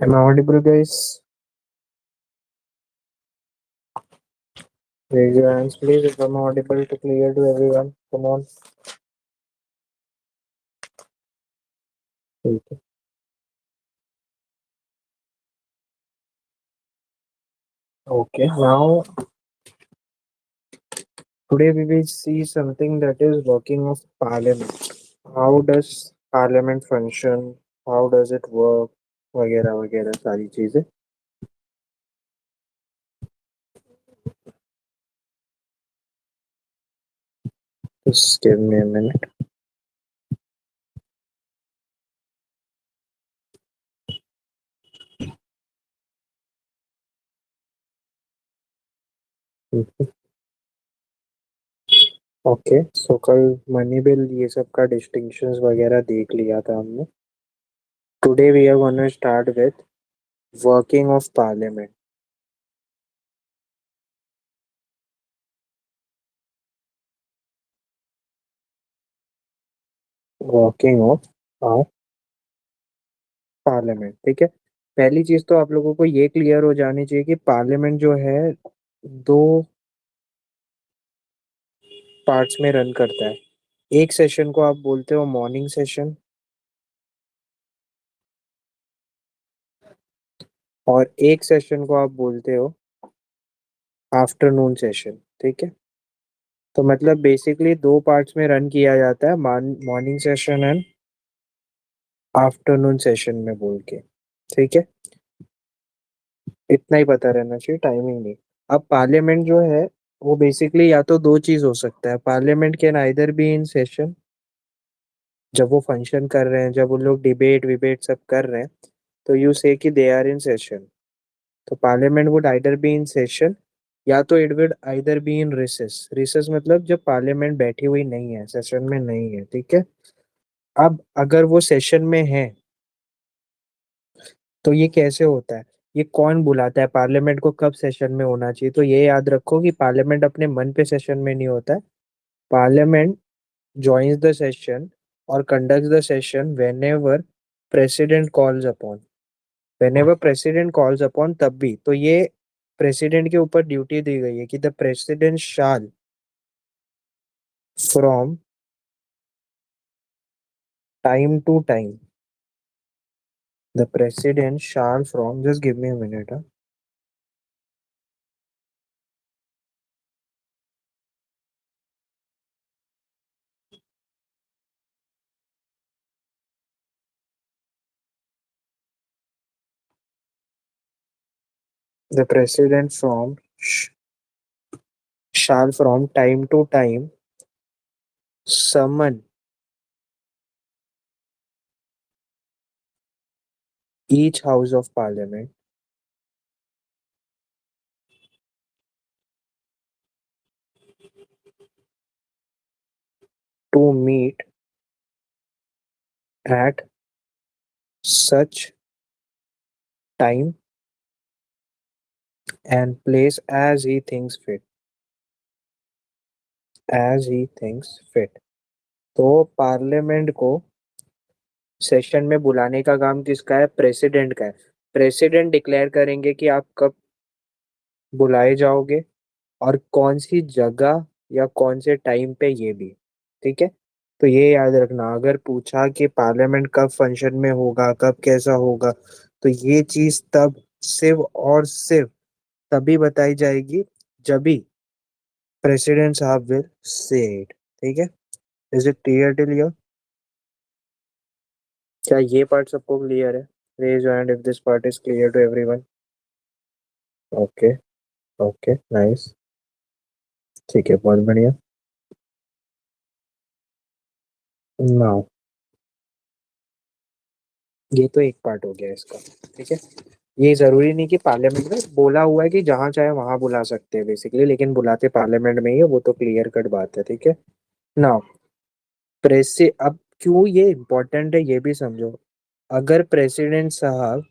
Am I audible, guys? Raise your hands, please, if I'm audible to clear to everyone. Come on. Okay. Okay. Now, today we will see something that is working of Parliament. How does Parliament function? How does it work? वगैरह वगैरह सारी चीजें. Just give me a minute. Okay, सो कल money bill ये सब का distinctions वगैरह देख लिया था हमने. Today we are gonna start with working of parliament. Working of parliament. ठीक है. पहली चीज तो आप लोगों को ये क्लियर हो जानी चाहिए कि पार्लियामेंट जो है दो पार्ट्स में रन करता है. एक सेशन को आप बोलते हो मॉर्निंग सेशन और एक सेशन को आप बोलते हो आफ्टरनून सेशन. ठीक है. तो मतलब बेसिकली दो पार्ट्स में रन किया जाता है, morning session and afternoon session में बोल के. ठीक है. इतना ही पता रहना चाहिए, टाइमिंग नहीं. अब पार्लियामेंट जो है वो बेसिकली या तो दो चीज हो सकता है. Parliament can either be in session, जब वो फंक्शन कर रहे हैं, जब उन लोग डिबेट विबेट सब कर रहे हैं, तो यू से कि दे आर इन सेशन. तो parliament would either be in session या तो it would either be in recess. Recess मतलब जब पार्लियामेंट बैठी हुई नहीं है, सेशन में नहीं है. ठीक है. अब अगर वो सेशन में है तो ये कैसे होता है, ये कौन बुलाता है पार्लियामेंट को, कब सेशन में होना चाहिए. तो ये याद रखो कि पार्लियामेंट अपने मन पे सेशन में नहीं होता है. Parliament joins the session or conducts the session whenever president calls upon, तब भी. तो ये प्रेसिडेंट के ऊपर ड्यूटी दी गई है कि the president shall from time to time, the president shall from, just give me a minute. The president from shall from time to time summon each house of parliament to meet at such time and place as he thinks fit. तो parliament को session में बुलाने का काम किसका है, president का है. प्रेसिडेंट डिक्लेयर करेंगे कि आप कब बुलाए जाओगे और कौन सी जगह या कौन से टाइम पे, ये भी. ठीक है. तो ये याद रखना, अगर पूछा कि पार्लियामेंट कब फंक्शन में होगा, कब कैसा होगा, तो ये चीज तब सिर्फ और सिर्फ तभी बताई जाएगी जब भी प्रेसिडेंट साहब विल से इट. ठीक है. Is it clear till your? क्या ये पार्ट सबको क्लियर है? Raise your hand if this part is clear to everyone. Okay. Okay, nice. ठीक है, बहुत बढ़िया. नाउ ये तो एक पार्ट हो गया इसका. ठीक है. ये जरूरी नहीं कि पार्लियामेंट में बोला हुआ है कि जहां चाहे वहां बुला सकते हैं बेसिकली, लेकिन बुलाते पार्लियामेंट में ही है, वो तो क्लियर कट बात है. ठीक है. नाउ प्रेस से अब क्यों ये इम्पोर्टेंट है ये भी समझो. अगर प्रेसिडेंट साहब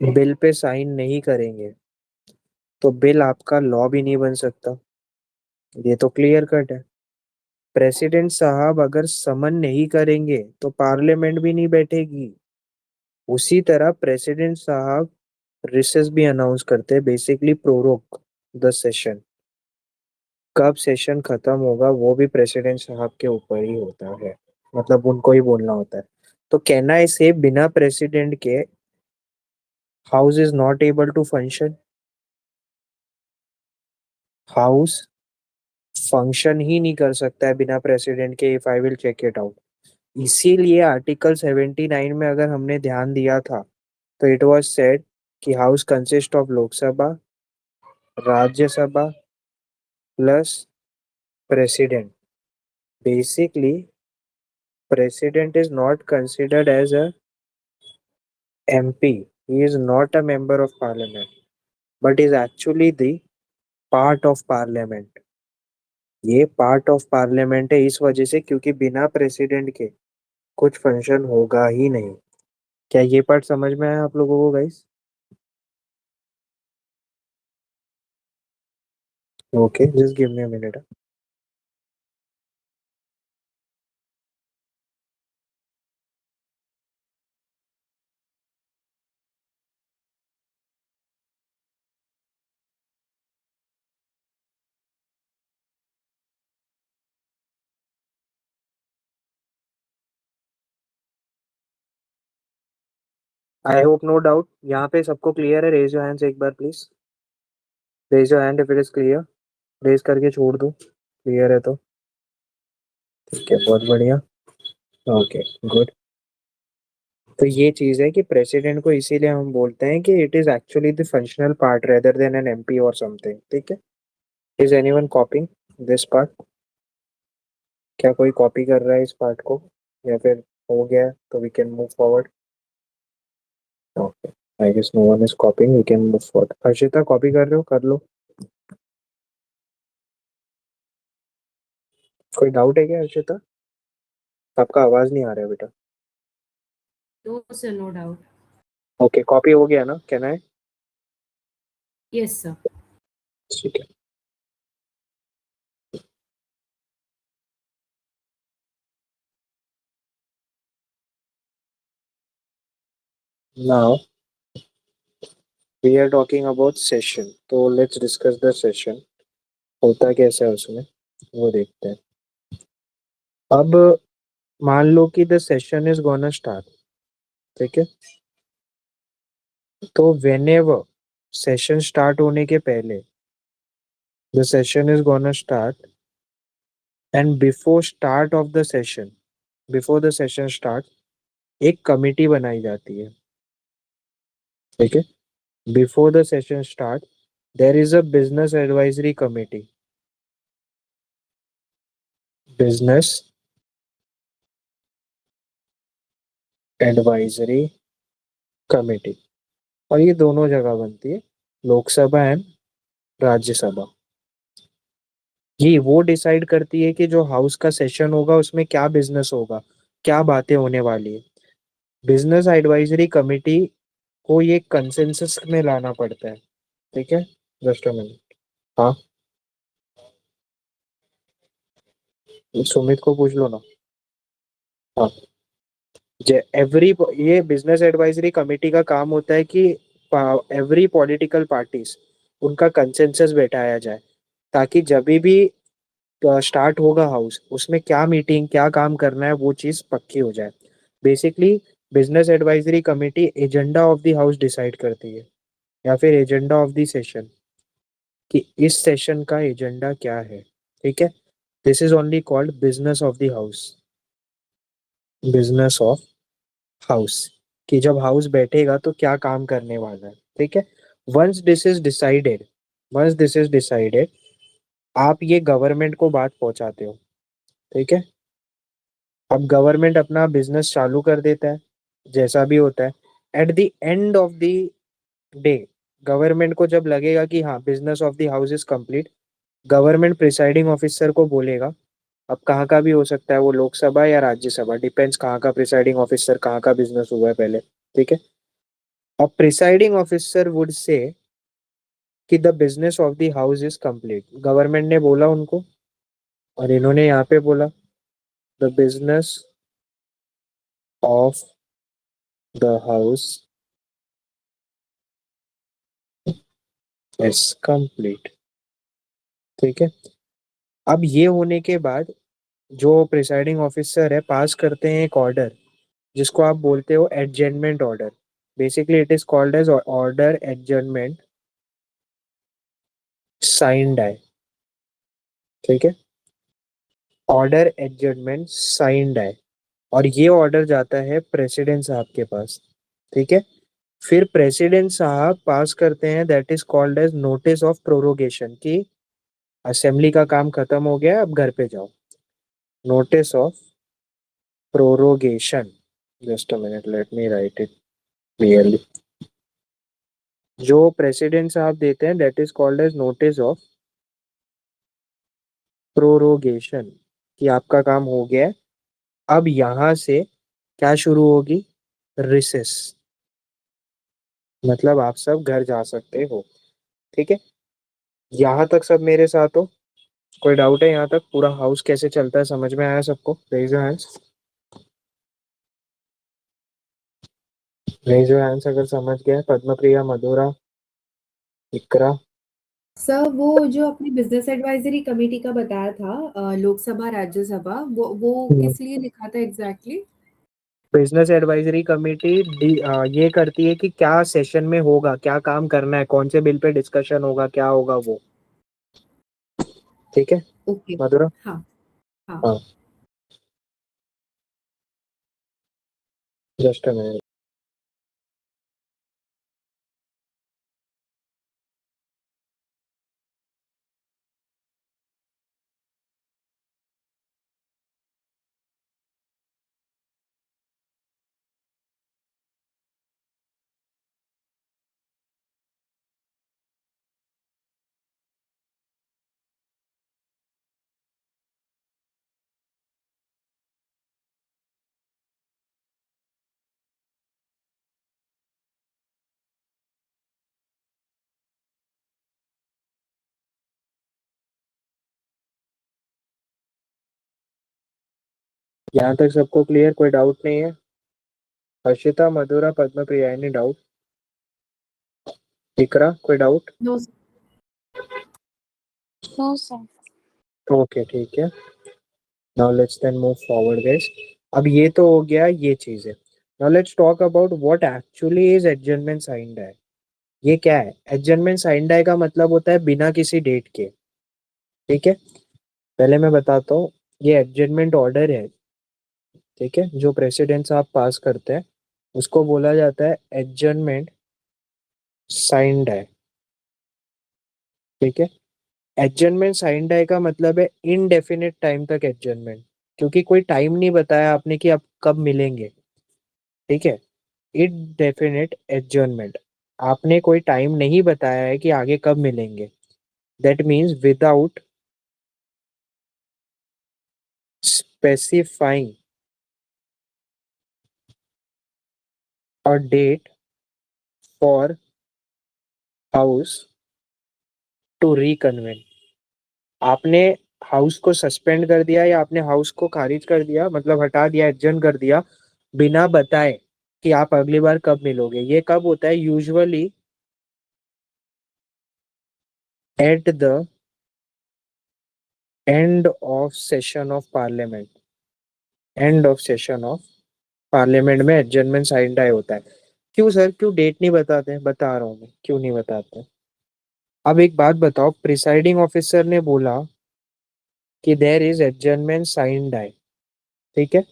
बिल पे साइन नहीं करेंगे तो बिल आपका लॉ भी नहीं बन सकता. ये तो क्लियर कट है. प्रेसिडेंट साहब अगर समन नहीं करेंगे तो पार्लियामेंट भी नहीं बैठेगी. उसी तरह प्रेसिडेंट साहब रिसेस भी अनाउंस करते हैं, बेसिकली प्रोरोग द सेशन। कब सेशन खत्म होगा वो भी प्रेसिडेंट साहब के ऊपर ही होता है, मतलब उनको ही बोलना होता है। तो कहना है से बिना प्रेसिडेंट के house is not able to function. House function ही नहीं कर सकता है बिना प्रेसिडेंट के, if I will check it out. इसीलिए आर्टिकल 79 में अगर हमने ध्यान दिया था तो इट वाज सेड कि house consist of Lok Sabha, Rajya Sabha plus president. Basically president is not considered as a MP. He is not a member of parliament, but is actually the part of parliament. ये part of parliament है इस वजह से क्योंकि बिना president के कुछ function होगा ही नहीं। क्या ये पार्ट समझ में आया आप लोगों को guys? Okay, just give me a minute. I hope no doubt यहाँ पे सबको क्लियर है। रेज योर हैंड्स एक बार please. Raise your hand if it is clear. Raise करके छोड़ दो क्लियर है तो। ठीक है, बहुत बढ़िया। Okay, good. तो ये चीज है कि प्रेसिडेंट को इसीलिए हम बोलते हैं कि it is actually the functional part rather than an MP और समथिंग। ठीक है। Is anyone copying this part? क्या कोई कॉपी कर रहा है इस पार्ट को, या फिर हो गया है, तो we can move forward? Okay, I guess no one is copying, we can move forward. Harshita copy कर रहे हो? कर लो। कोई डाउट है क्या हर्षिता? आपका आवाज नहीं आ रहा है बेटा। No, sir, no doubt. Okay, copy हो गया ना? कहना है? Yes, sir. ठीक है। Now we are talking about session, तो लेट्स डिस्कस द सेशन। होता कैसा है उसमें वो देखते हैं। अब मान लो कि the session is gonna start. ठीक है। तो व्हेनेवर सेशन स्टार्ट होने के पहले the session is gonna start, and before start of the session, before the session start, एक कमिटी बनाई जाती है। ठीक है। Before the session start there is a business advisory committee. Business advisory committee. और ये दोनों जगह बनती है, लोकसभा एंड राज्यसभा। ये वो डिसाइड करती है कि जो हाउस का सेशन होगा उसमें क्या बिजनेस होगा, क्या बातें होने वाली है। बिजनेस एडवाइजरी कमेटी को ये कंसेंसस में लाना पड़ता है। ठीक है। Just a minute. हाँ, सुमित को पूछ लो ना। हाँ, एवरी ये बिजनेस एडवाइजरी कमेटी का काम होता है कि एवरी पॉलिटिकल पार्टीज उनका कंसेंसस बैठाया जाए, ताकि जब भी स्टार्ट होगा हाउस उसमें क्या मीटिंग क्या काम करना है वो चीज पक्की हो जाए। Basically business advisory committee agenda of the house decide करती है, या फिर एजेंडा ऑफ द सेशन, कि इस सेशन का एजेंडा क्या है। ठीक है। This is only called business of the house. Business of house, कि जब हाउस बैठेगा तो क्या काम करने वाला है। ठीक है। Once this is decided, once this is decided, आप ये गवर्नमेंट को बात पहुंचाते हो। ठीक है। अब गवर्नमेंट अपना बिजनेस चालू कर देता है, जैसा भी होता है। Eight the end of the day government को जब लगेगा कि हाँ business of the house is complete, government presiding officer को बोलेगा। अब कहाँ का भी हो सकता है वो, लोकसभा या राज्यसभा, डिपेंड्स कहाँ का प्रिसाइडिंग ऑफिसर कहाँ का बिजनेस हुआ है पहले। ठीक है। अब प्रिसाइडिंग ऑफिसर वुड से कि the business of the house is complete, government ने बोला उनको, और इन्होंने यहाँ पे बोला the business of the house is complete. ठीक है, अब ये होने के बाद जो प्रिसाइडिंग ऑफिसर है पास करते हैं एक ऑर्डर जिसको आप बोलते हो adjournment order. Basically it is called as order adjournment sine है। ठीक है, ऑर्डर एडजमेंट साइंड है, और ये ऑर्डर जाता है प्रेसिडेंट साहब के पास। ठीक है, फिर प्रेसिडेंट साहब पास करते हैं that is called as notice of prorogation कि असेंबली का काम खत्म हो गया, अब घर पे जाओ। Notice of prorogation, just a minute let me write it clearly. जो प्रेसिडेंट साहब देते हैं that is called as notice of prorogation कि आपका काम हो गया है, अब यहां से क्या शुरू होगी, रिसेस, मतलब आप सब घर जा सकते हो। ठीक है, यहाँ तक सब मेरे साथ हो? कोई डाउट है यहाँ तक? पूरा हाउस कैसे चलता है समझ में आया सबको? Raise your hands, raise your hands अगर समझ गए। पद्म प्रिया, मधुरा, इकरा। सर वो जो अपनी बिजनेस एडवाइजरी कमेटी का बताया था, लोकसभा राज्यसभा, वो किस लिए लिखा था एग्जैक्टली? बिजनेस एडवाइजरी कमेटी ये करती है कि क्या सेशन में होगा, क्या काम करना है, कौन से बिल पे डिस्कशन होगा, क्या होगा वो। ठीक है ओके। मधुरा? हाँ। हाँ। हाँ, जस्ट अ मिनट। यहाँ तक सबको क्लियर, कोई डाउट नहीं है? Harshita, Madhura, Padma Priya, any doubt? इकरा, कोई doubt? No. No sir. Okay ठीक है, now let's then move forward guys. अब ये तो हो गया ये चीज है। Now let's talk about what actually is adjournment sine है। ये क्या है? एडजर्नमेंट साइंड है का मतलब होता है बिना किसी डेट के। ठीक है, पहले मैं बताता हूँ, ये एडजर्नमेंट ऑर्डर है। ठीक है, जो प्रेसिडेंट साहब पास करते हैं उसको बोला जाता है एडजर्नमेंट साइंड है। ठीक है, एडजर्नमेंट साइंड है का मतलब है इनडेफिनिट टाइम तक एडजर्नमेंट, क्योंकि कोई टाइम नहीं बताया आपने कि आप कब मिलेंगे। ठीक है, इनडेफिनिट एडजर्नमेंट, आपने कोई टाइम नहीं बताया है कि आगे कब मिलेंगे। That means without specifying a date for house to reconvene. आपने हाउस को सस्पेंड कर दिया या आपने हाउस को खारिज कर दिया, मतलब हटा दिया, एडजर्न कर दिया, बिना बताए कि आप अगली बार कब मिलोगे। ये कब होता है? Usually eight the end of session of parliament. End of session of parliament में एडजर्नमेंट साइन डाई होता है। क्यों सर, क्यों डेट नहीं बताते? बता रहा हूँ मैं क्यों नहीं बताते। अब एक बात बताओ, प्रिसाइडिंग ऑफिसर ने बोला कि there is adjournment sine die. ठीक है,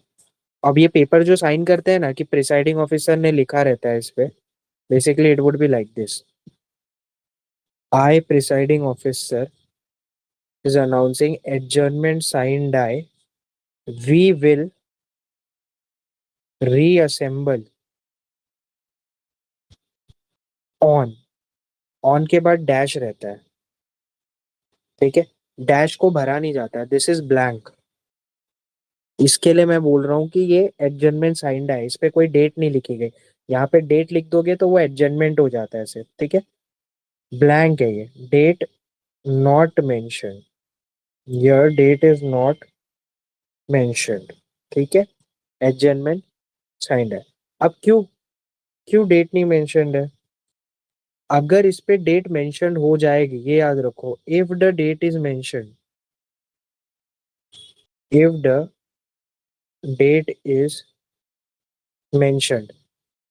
अब ये पेपर जो साइन करते हैं ना, कि प्रिसाइडिंग ऑफिसर ने लिखा रहता है इस पे, basically it would be like this: I presiding officer is announcing adjournment sine die, we will reassemble on. On के बाद डैश रहता है। ठीक है, डैश को भरा नहीं जाता है, दिस इज ब्लैंक। इसके लिए मैं बोल रहा हूँ कि ये एडजर्नमेंट साइंड है, इस पे कोई डेट नहीं लिखी गई। यहाँ पे डेट लिख दोगे तो वो एडजर्नमेंट हो जाता है सिर्फ। ठीक है, ब्लैंक है ये, date not mention, your date is not mentioned. ठीक है, एडजर्नमेंट साइंड है। अब क्यों क्यों डेट नहीं मेंशन्ड है? अगर इस पे डेट मेंशन हो जाएगी, ये याद रखो, if the date is mention, if the date is mentioned,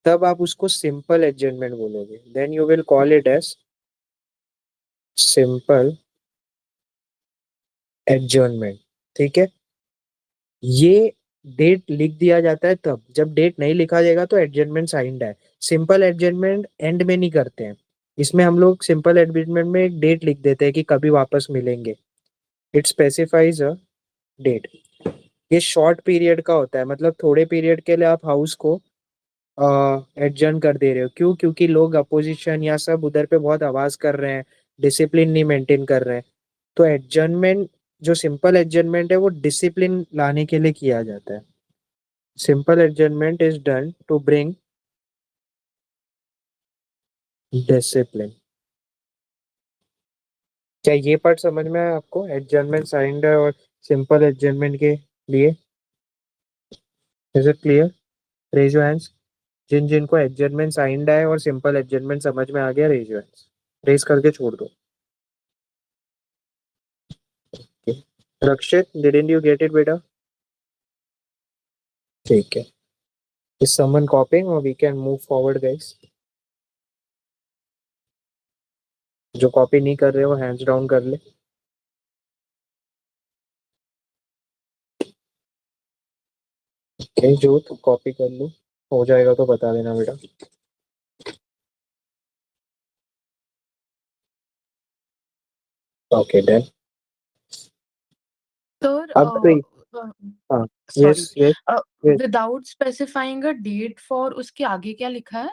तब आप उसको सिंपल एडजमेंट बोलोगे, then you will call it as simple adjournment. ठीक है, ये डेट लिख दिया जाता है तब, जब डेट नहीं लिखा जाएगा तो एडजर्नमेंट साइंड है। सिंपल एडजर्नमेंट एंड में नहीं करते हैं, इसमें हम लोग सिंपल एडजर्नमेंट में एक डेट लिख देते हैं कि कभी वापस मिलेंगे। It specifies a date. ये शॉर्ट पीरियड का होता है, मतलब थोड़े पीरियड के लिए आप हाउस को एडजर्न कर दे रहे हो। क्यों? क्योंकि लोग अपोजिशन या सब उधर पे बहुत आवाज कर रहे हैं, डिसिप्लिन नहीं मेंटेन कर रहे हैं। तो एडजर्नमेंट, जो सिंपल एडजर्नमेंट है, वो डिसिप्लिन लाने के लिए किया जाता है। Simple adjournment is done to bring discipline. क्या ये पार्ट समझ में आया आपको? एडजर्नमेंट साइंड है और सिंपल एडजर्नमेंट के लिए। Is it clear? Raise your hands. जिन जिनको एडजर्नमेंट साइंड है और सिंपल एडजर्नमेंट समझ में आ गया, रेज योर हैंड्स। रेज करके छोड़ दो। Rakshit, didn't you get it बेटा? ठीक है, is someone copying or we can move forward guys? जो कॉपी नहीं कर रहे हो हैंड्स डाउन कर ले। ओके, जो तो कॉपी कर लो, हो जाएगा तो बता देना बेटा। Okay done. Sir, अब तो uh, हाँ, sorry. Yes yes yes. Without specifying a date for उसके आगे क्या लिखा है?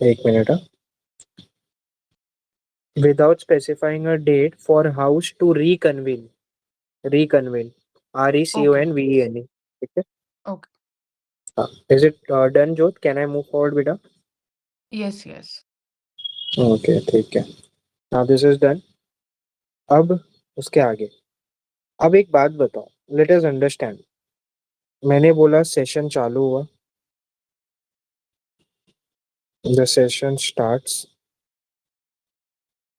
एक minute. Without specifying a date for house to reconvene, reconvene, Okay, RECONVENE। ठीक है, okay. हाँ। Is it done Jot? Can I move forward बेटा? Yes, yes. ओके ठीक है, नाउ दिस इज डन। अब उसके आगे, अब एक बात बताओ, लेट अस अंडरस्टैंड। मैंने बोला सेशन चालू हुआ, the session starts.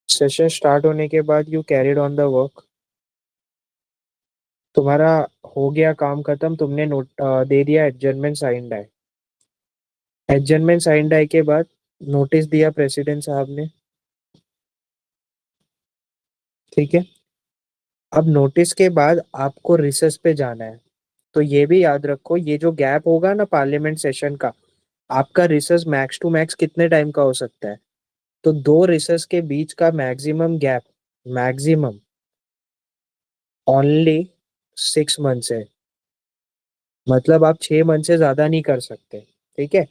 Session start होने के बाद you carried on the work. तुम्हारा हो गया काम खत्म, तुमने नोट दे दिया एडजर्नमेंट साइंड है। एडजर्नमेंट साइंड है के बाद नोटिस दिया प्रेसिडेंट साहब ने। ठीक है, अब नोटिस के बाद आपको रिसेस पे जाना है। तो ये भी याद रखो, ये जो गैप होगा ना पार्लियामेंट सेशन का, आपका रिसेस मैक्स टू मैक्स कितने टाइम का हो सकता है? तो दो रिसेस के बीच का maximum gap, maximum only 6 months है। मतलब आप 6 मंथ से ज्यादा नहीं कर सकते। ठीक है,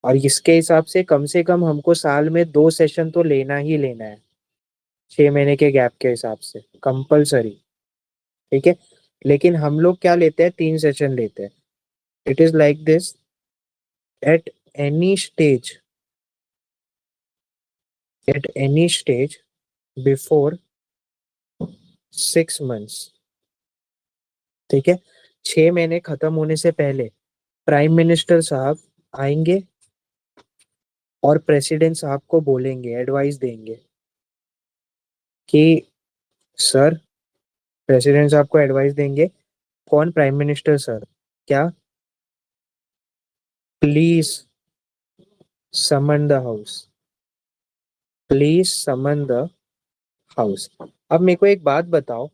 और इसके हिसाब से कम हमको साल में 2 सेशन तो लेना ही लेना है, 6 महीने के गैप के हिसाब से कंपलसरी। ठीक है, लेकिन हम लोग क्या लेते हैं, 3 सेशन लेते हैं। It is like this, at any stage, at any stage before 6 months. ठीक है, 6 महीने खत्म होने से पहले प्राइम मिनिस्टर साहब आएंगे और प्रेसिडेंट साहब को बोलेंगे, एडवाइस देंगे कि सर, प्रेसिडेंट साहब को एडवाइस देंगे। कौन? Prime minister sir. क्या? Please summon the house, please summon the house. अब मेरे को एक बात बताओ,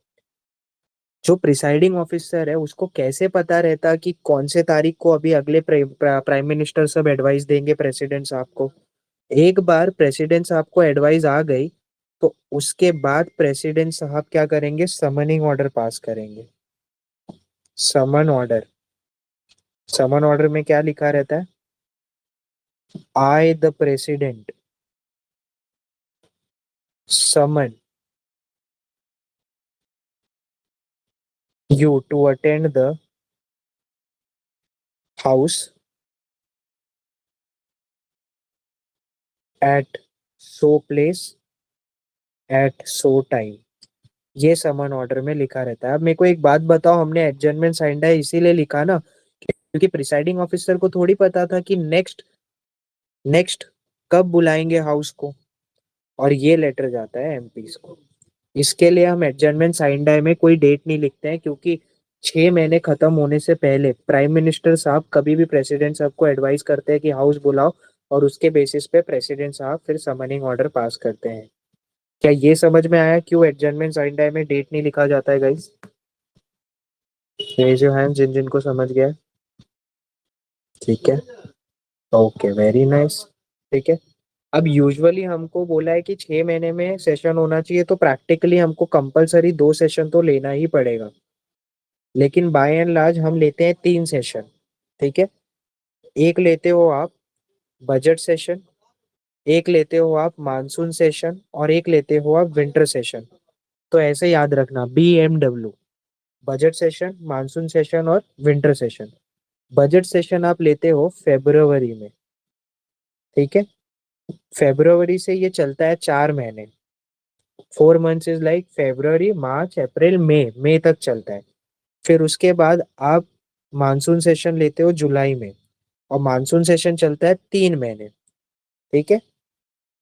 जो प्रिसाइडिंग ऑफिसर है उसको कैसे पता रहता कि कौन से तारीख को अभी अगले प्राइम मिनिस्टर सब एडवाइस देंगे प्रेसिडेंट साहब को? एक बार प्रेसिडेंट साहब को एडवाइस आ गई तो उसके बाद प्रेसिडेंट साहब क्या करेंगे, समनिंग ऑर्डर पास करेंगे। समन ऑर्डर, समन ऑर्डर में क्या लिखा रहता है? I the president summon you to attend the house at so place at so time। ये समन ऑर्डर में लिखा रहता है। अब मेरे को एक बात बताओ, हमने एडजर्नमेंट साइंड है इसीलिए लिखा ना, क्योंकि प्रिसाइडिंग ऑफिसर को थोड़ी पता था कि नेक्स्ट नेक्स्ट, कब बुलाएंगे हाउस को, और ये लेटर जाता है एमपीज को। इसके लिए हम एडजर्नमेंट साइन डाई में कोई डेट नहीं लिखते हैं, क्योंकि 6 महीने खत्म होने से पहले प्राइम मिनिस्टर साहब कभी भी प्रेसिडेंट साहब को एडवाइस करते हैं कि हाउस बुलाओ, और उसके बेसिस पे प्रेसिडेंट साहब फिर समनिंग ऑर्डर पास करते हैं। क्या ये समझ में आया क्यों एडजर्नमेंट साइन डाई में डेट नहीं लिखा जाता है गाइस? रेज योर हैंड जिन जिन को समझ गया है। ठीक है, ओके, वेरी नाइस। ठीक है, अब यूजुअली हमको बोला है कि 6 महीने में सेशन होना चाहिए, तो प्रैक्टिकली हमको कंपलसरी 2 सेशन तो लेना ही पड़ेगा, लेकिन बाय एंड लार्ज हम लेते हैं 3 सेशन। ठीक है, एक लेते हो आप बजट सेशन, एक लेते हो आप मानसून सेशन, और एक लेते हो आप विंटर सेशन। तो ऐसे याद रखना, BMW, budget session, monsoon session और विंटर सेशन। बजट सेशन आप लेते हो फेब्रुवरी में। ठीक है, फेब्रुवरी से ये चलता है 4 महीने। 4 मंथ्स इज लाइक फेब्रुवरी, मार्च, अप्रैल, मई, मई तक चलता है। फिर उसके बाद आप मानसून सेशन लेते हो जुलाई में, और मानसून सेशन चलता है 3 महीने। ठीक है,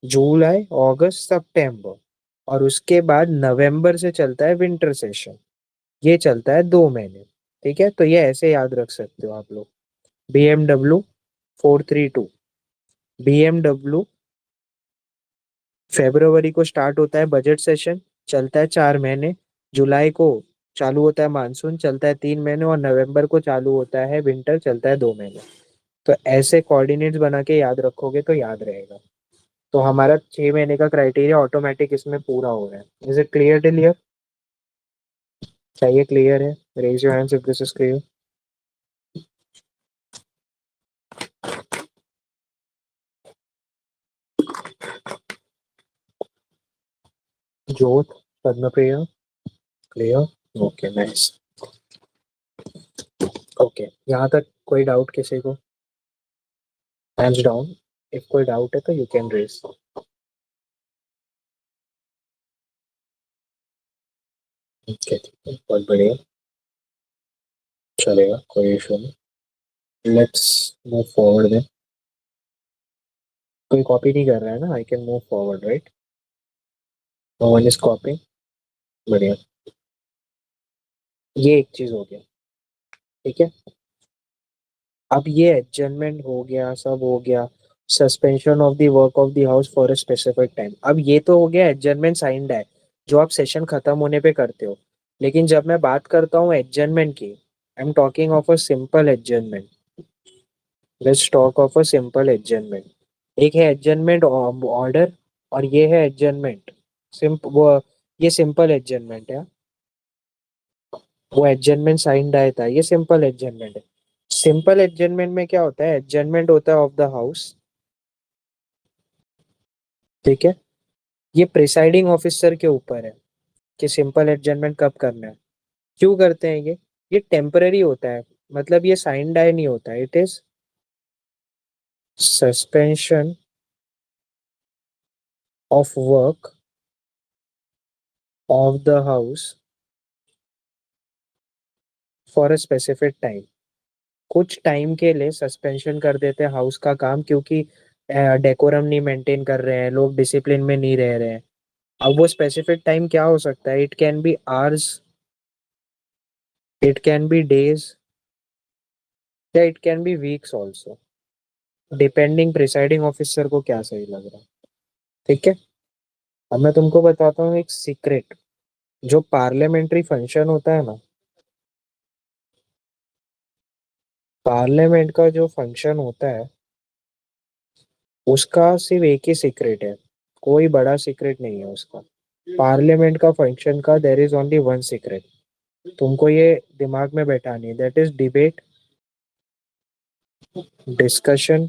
जुलाई, अगस्त, सितंबर, और उसके बाद नवंबर से चलता है विंटर सेशन, ये चलता है 2 महीने। ठीक है, तो ये ऐसे याद रख सकते हो आप लोग। BMW 432, BMW फेब्रुवरी को स्टार्ट होता है बजट सेशन, चलता है 4 महीने। जुलाई को चालू होता है मानसून, चलता है 3 महीने, और नवंबर को चालू होता है विंटर, चलता है 2 महीने। तो ऐसे कोऑर्डिनेट्स बना के याद रखोगे तो याद रहेगा। तो हमारा 6 महीने का क्राइटेरिया ऑटोमेटिक इसमें पूरा हो रहा है। Is it clear till here? क्या ये क्लियर है? Raise your hands if this is clear. Jot, Padmapriya, clear, okay, nice. Okay, यहाँ तक कोई डाउट किसी को? हैंड्स डाउन इफ कोई डाउट है तो यू कैन रेज। ठीक है, ठीक है, बहुत बढ़िया, चलेगा, कोई इशू नहीं। Let's move forward then. कोई कॉपी नहीं कर रहा है ना? I can move forward, right? No one is copy, बढ़िया। ये एक चीज हो गया। ठीक है, अब ये एडजर्नमेंट हो गया, सब हो गया। Suspension of the work of the house for a specific time, अब ये तो हो गया एडजर्नमेंट साइंड है, जो आप सेशन खत्म होने पे करते हो। लेकिन जब मैं बात करता हूँ एडजर्नमेंट की, I am talking of a simple adjournment. Let's talk of a simple adjournment. एक है एडजर्नमेंट ऑर्डर, और ये है एडजर्नमेंट वो, ये सिंपल एडजर्नमेंट है। वो एडजर्नमेंट साइंड आया था, ये सिंपल एडजर्नमेंट है। सिंपल एडजर्नमेंट में क्या होता है? एडजर्नमेंट होता है ऑफ द हाउस। ठीक है, ये प्रिसाइडिंग ऑफिसर के ऊपर है कि सिंपल एडजर्नमेंट कब करना है, क्यों करते हैं ये टेम्पररी होता है, मतलब ये साइन डाई नहीं होता है, it is suspension of work of the house for a specific time. कुछ टाइम के लिए सस्पेंशन कर देते हैं हाउस का काम, क्योंकि डेकोरम नहीं मेंटेन कर रहे हैं लोग, डिसिप्लिन में नहीं रह रहे हैं। अब वो स्पेसिफिक टाइम क्या हो सकता है? It can be hours, it can be days, या it can be weeks also, depending presiding officer को क्या सही लग रहा है। ठीक है, अब मैं तुमको बताता हूँ एक सीक्रेट। जो पार्लियामेंट्री फंक्शन होता है ना, पार्लियामेंट का जो फंक्शन होता है, उसका सिर्फ एक ही सीक्रेट है, कोई बड़ा सीक्रेट नहीं है उसका। पार्लियामेंट का फंक्शन का there is only one secret, तुमको ये दिमाग में बैठानी है, that is debate, discussion,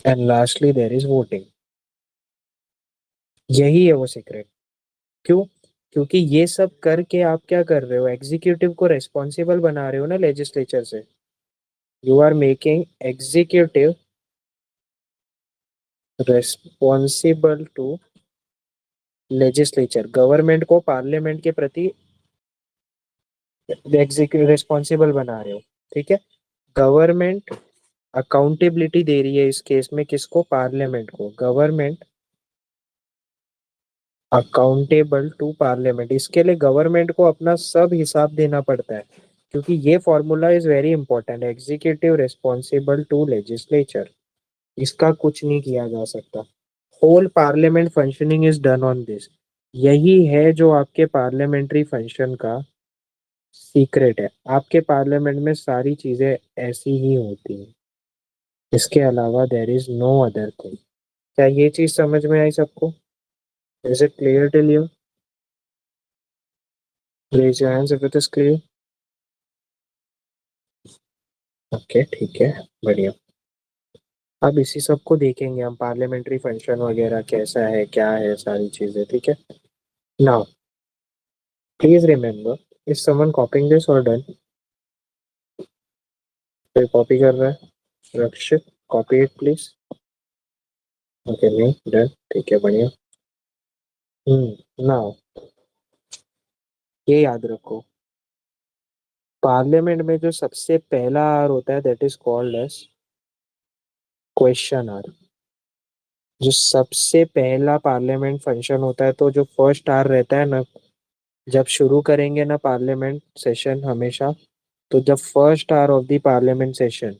and lastly there is voting. यही है वो सीक्रेट। क्यों? क्योंकि ये सब करके आप क्या कर रहे हो? एग्जीक्यूटिव को रेस्पॉन्सिबल बना रहे हो ना लेजिस्लेचर से। You are making executive responsible to legislature, government को पार्लियामेंट के प्रति एग्जीक्यूटिव रेस्पॉन्सिबल बना रहे हो। ठीक है, गवर्नमेंट अकाउंटेबिलिटी दे रही है इस केस में किसको? पार्लियामेंट को। गवर्नमेंट अकाउंटेबल टू पार्लियामेंट, इसके लिए गवर्नमेंट को अपना सब हिसाब देना पड़ता है, क्योंकि ये formula is very important. Executive responsible to legislature, इसका कुछ नहीं किया जा सकता। Whole parliament functioning is done on this. यही है जो आपके पार्लियामेंट्री फंक्शन का सीक्रेट है। आपके पार्लियामेंट में सारी चीजें ऐसी ही होती हैं, इसके अलावा there is no other thing. क्या ये चीज समझ में आई सबको? Is it clear till you? Raise your hands if it is clear. Okay, ठीक है, बढ़िया। अब इसी सब को देखेंगे हम, पार्लियामेंट्री फंक्शन वगैरह कैसा है, क्या है, सारी चीजें, ठीक है। Now please remember, is someone कॉपिंग this और डन? कोई कॉपी कर रहा है? रक्षित, कॉपी इट प्लीज। ओके, नहीं, डन, ठीक है, बढ़िया। नाउ ये याद रखो, पार्लियामेंट में जो सबसे पहला आर होता है that is called as question hour. जो सबसे पहला पार्लियामेंट फंक्शन होता है, तो जो फर्स्ट आर रहता है ना, जब शुरू करेंगे ना पार्लियामेंट सेशन हमेशा, तो जब first hour of the parliament session,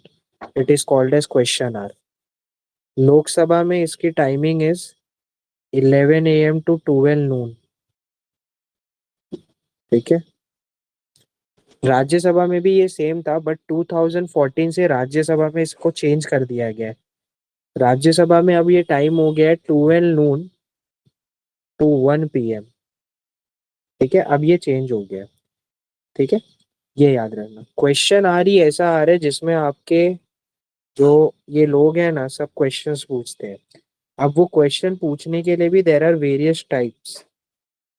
it is called as question hour. Lok Sabha में इसकी timing is 11 AM to 12 noon, ठीक है। राज्यसभा में भी ये सेम था, बट 2014 से राज्यसभा में इसको चेंज कर दिया गया है। राज्यसभा में अब ये टाइम हो गया है 12 नून टू 1 PM, ठीक है। अब ये चेंज हो गया, ठीक है। ये याद रखना, क्वेश्चन आ रही ऐसा आ रहा है जिसमें आपके जो ये लोग हैं ना, सब क्वेश्चंस पूछते हैं। अब वो क्वेश्चन पूछने के लिए भी देयर आर वेरियस टाइप्स,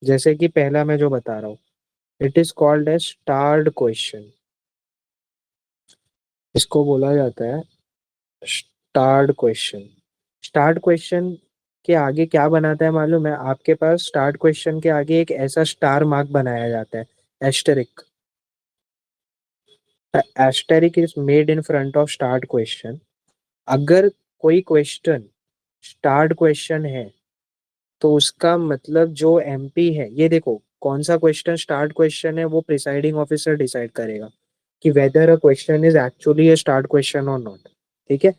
जैसे कि पहला मैं जो बता रहा हूँ, it is called as starred question. इसको बोला जाता है स्टार्ड क्वेश्चन। स्टार्ट क्वेश्चन के आगे क्या बनाता है मालूम है? आपके पास स्टार्ट क्वेश्चन के आगे एक ऐसा स्टार मार्क बनाया जाता है, asterisk. Asterisk is made in front of start question. अगर कोई क्वेश्चन स्टार्ट क्वेश्चन है, तो उसका मतलब जो एमपी है, ये देखो कौन सा क्वेश्चन स्टार्ट क्वेश्चन है, वो प्रिसाइडिंग ऑफिसर डिसाइड करेगा कि weather a question is actually a start question और नॉट, ठीक है।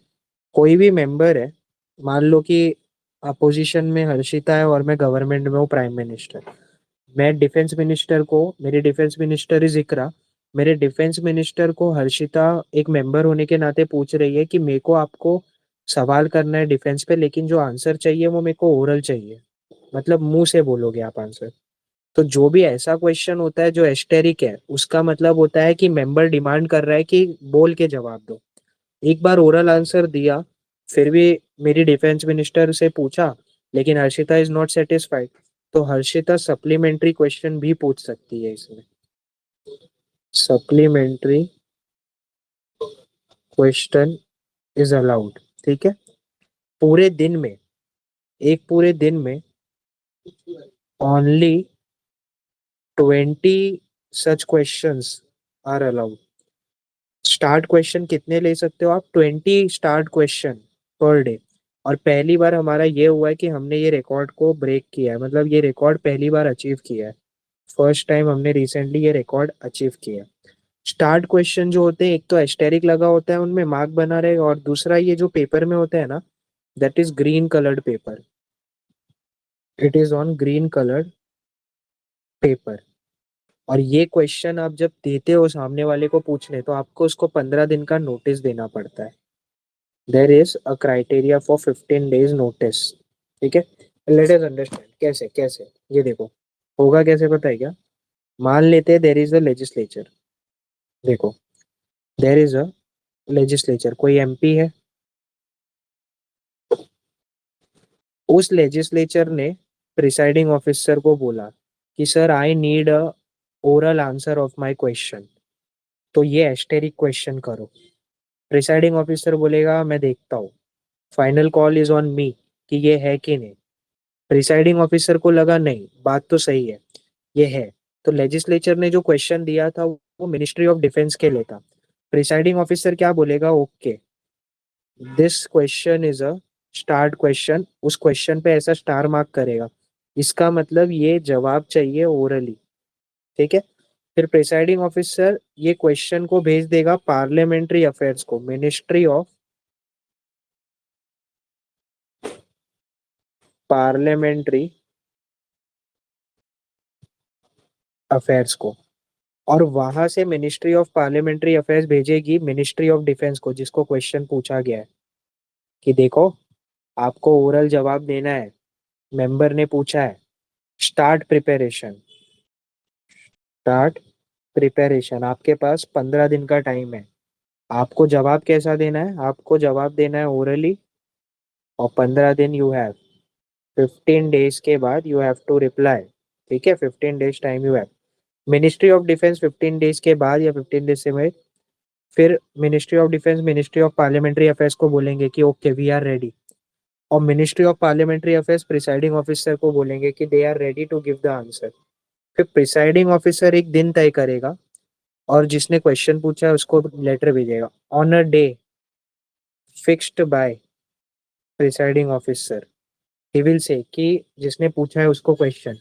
कोई भी मेंबर है, मान लो कि अपोजिशन में हर्षिता है और मैं गवर्नमेंट में हूँ, प्राइम मिनिस्टर। मैं डिफेंस मिनिस्टर को, मेरी डिफेंस मिनिस्टर इज इकरा, मेरे डिफेंस मिनिस्टर को हर्षिता एक मेंबर होने के नाते पूछ रही है कि मेरे को आपको सवाल करना है डिफेंस पे, लेकिन जो आंसर चाहिए वो मेरे को ओरल चाहिए, मतलब मुंह से बोलोगे आप आंसर। तो जो भी ऐसा क्वेश्चन होता है जो एस्टेरिक है, उसका मतलब होता है कि मेंबर डिमांड कर रहा है कि बोल के जवाब दो। एक बार ओरल आंसर दिया, फिर भी मेरी डिफेंस मिनिस्टर से पूछा, लेकिन हर्षिता इज नॉट सेटिस्फाइड, तो हर्षिता सप्लीमेंट्री क्वेश्चन भी पूछ सकती है इसमें। सप्लीमेंट्री क्वेश्चन इज अलाउड, ठीक है। पूरे दिन में, एक पूरे दिन में only 20 such questions are allowed. Starred question कितने ले सकते हो आप? 20 स्टार्ट क्वेश्चन पर डे। और पहली बार हमारा ये हुआ है कि हमने ये रिकॉर्ड को ब्रेक किया है, मतलब ये रिकॉर्ड पहली बार अचीव किया है। फर्स्ट टाइम हमने रिसेंटली ये रिकॉर्ड अचीव किया है। स्टार्ट क्वेश्चन जो होते हैं, एक तो एस्टेरिक लगा होता है उनमें, मार्क बना रहेगा, और दूसरा ये जो पेपर में होता है ना, that is green coloured paper. It is on green coloured paper. और ये क्वेश्चन आप जब देते हो सामने वाले को पूछने, तो आपको उसको 15 दिन का नोटिस देना पड़ता है। देर is a criteria for 15 days notice, ठीक है। लेट अस अंडरस्टैंड कैसे कैसे। ये देखो होगा कैसे, पता है क्या? मान लेते हैं देर इज अ लेजिस्लेचर। देखो, देर इज अ लेजिस्लेचर, कोई एमपी है। उस लेजिस्लेचर ने प्रिसाइडिंग ऑफिसर को बोला कि sir I need a oral answer of my question, तो ये एस्टेरिक क्वेश्चन करो। प्रिसाइडिंग ऑफिसर बोलेगा मैं देखता हूँ, final call is on me कि ये है कि नहीं। प्रिसाइडिंग ऑफिसर को लगा नहीं, बात तो सही है, ये है, तो लेजिस्लेचर ने जो क्वेश्चन दिया था वो मिनिस्ट्री ऑफ डिफेंस के लिए था। प्रिसाइडिंग ऑफिसर क्या बोलेगा? Okay, this question is a start question, उस क्वेश्चन पे ऐसा स्टार मार्क करेगा, इसका मतलब ये जवाब चाहिए ओरली, ठीक है। फिर प्रिसाइडिंग ऑफिसर ये क्वेश्चन को भेज देगा पार्लियामेंट्री अफेयर्स को, मिनिस्ट्री ऑफ पार्लियामेंट्री अफेयर्स को, और वहां से मिनिस्ट्री ऑफ पार्लियामेंट्री अफेयर्स भेजेगी मिनिस्ट्री ऑफ डिफेंस को, जिसको क्वेश्चन पूछा गया है कि देखो आपको ओरल जवाब देना है, मेंबर ने पूछा है, स्टार्ट प्रिपरेशन, स्टार्ट प्रिपरेशन, आपके पास 15 दिन का टाइम है। आपको जवाब कैसा देना है, आपको जवाब देना है ओरली, और 15 दिन यू हैव, 15 डेज के बाद यू हैव टू रिप्लाई, ठीक है। 15 days time you have. Ministry of defence 15 days के बाद या 15 डेज से में फिर ministry of defence ministry of parliamentary affairs को बोलेंगे कि ओके वी आर रेडी, और ministry of parliamentary affairs presiding officer को बोलेंगे कि they are ready to give the answer. फिर प्रिसाइडिंग ऑफिसर एक दिन तय करेगा और जिसने क्वेश्चन पूछा है उसको लेटर भेजेगा on a day fixed by presiding officer. He will say कि जिसने पूछा है उसको क्वेश्चन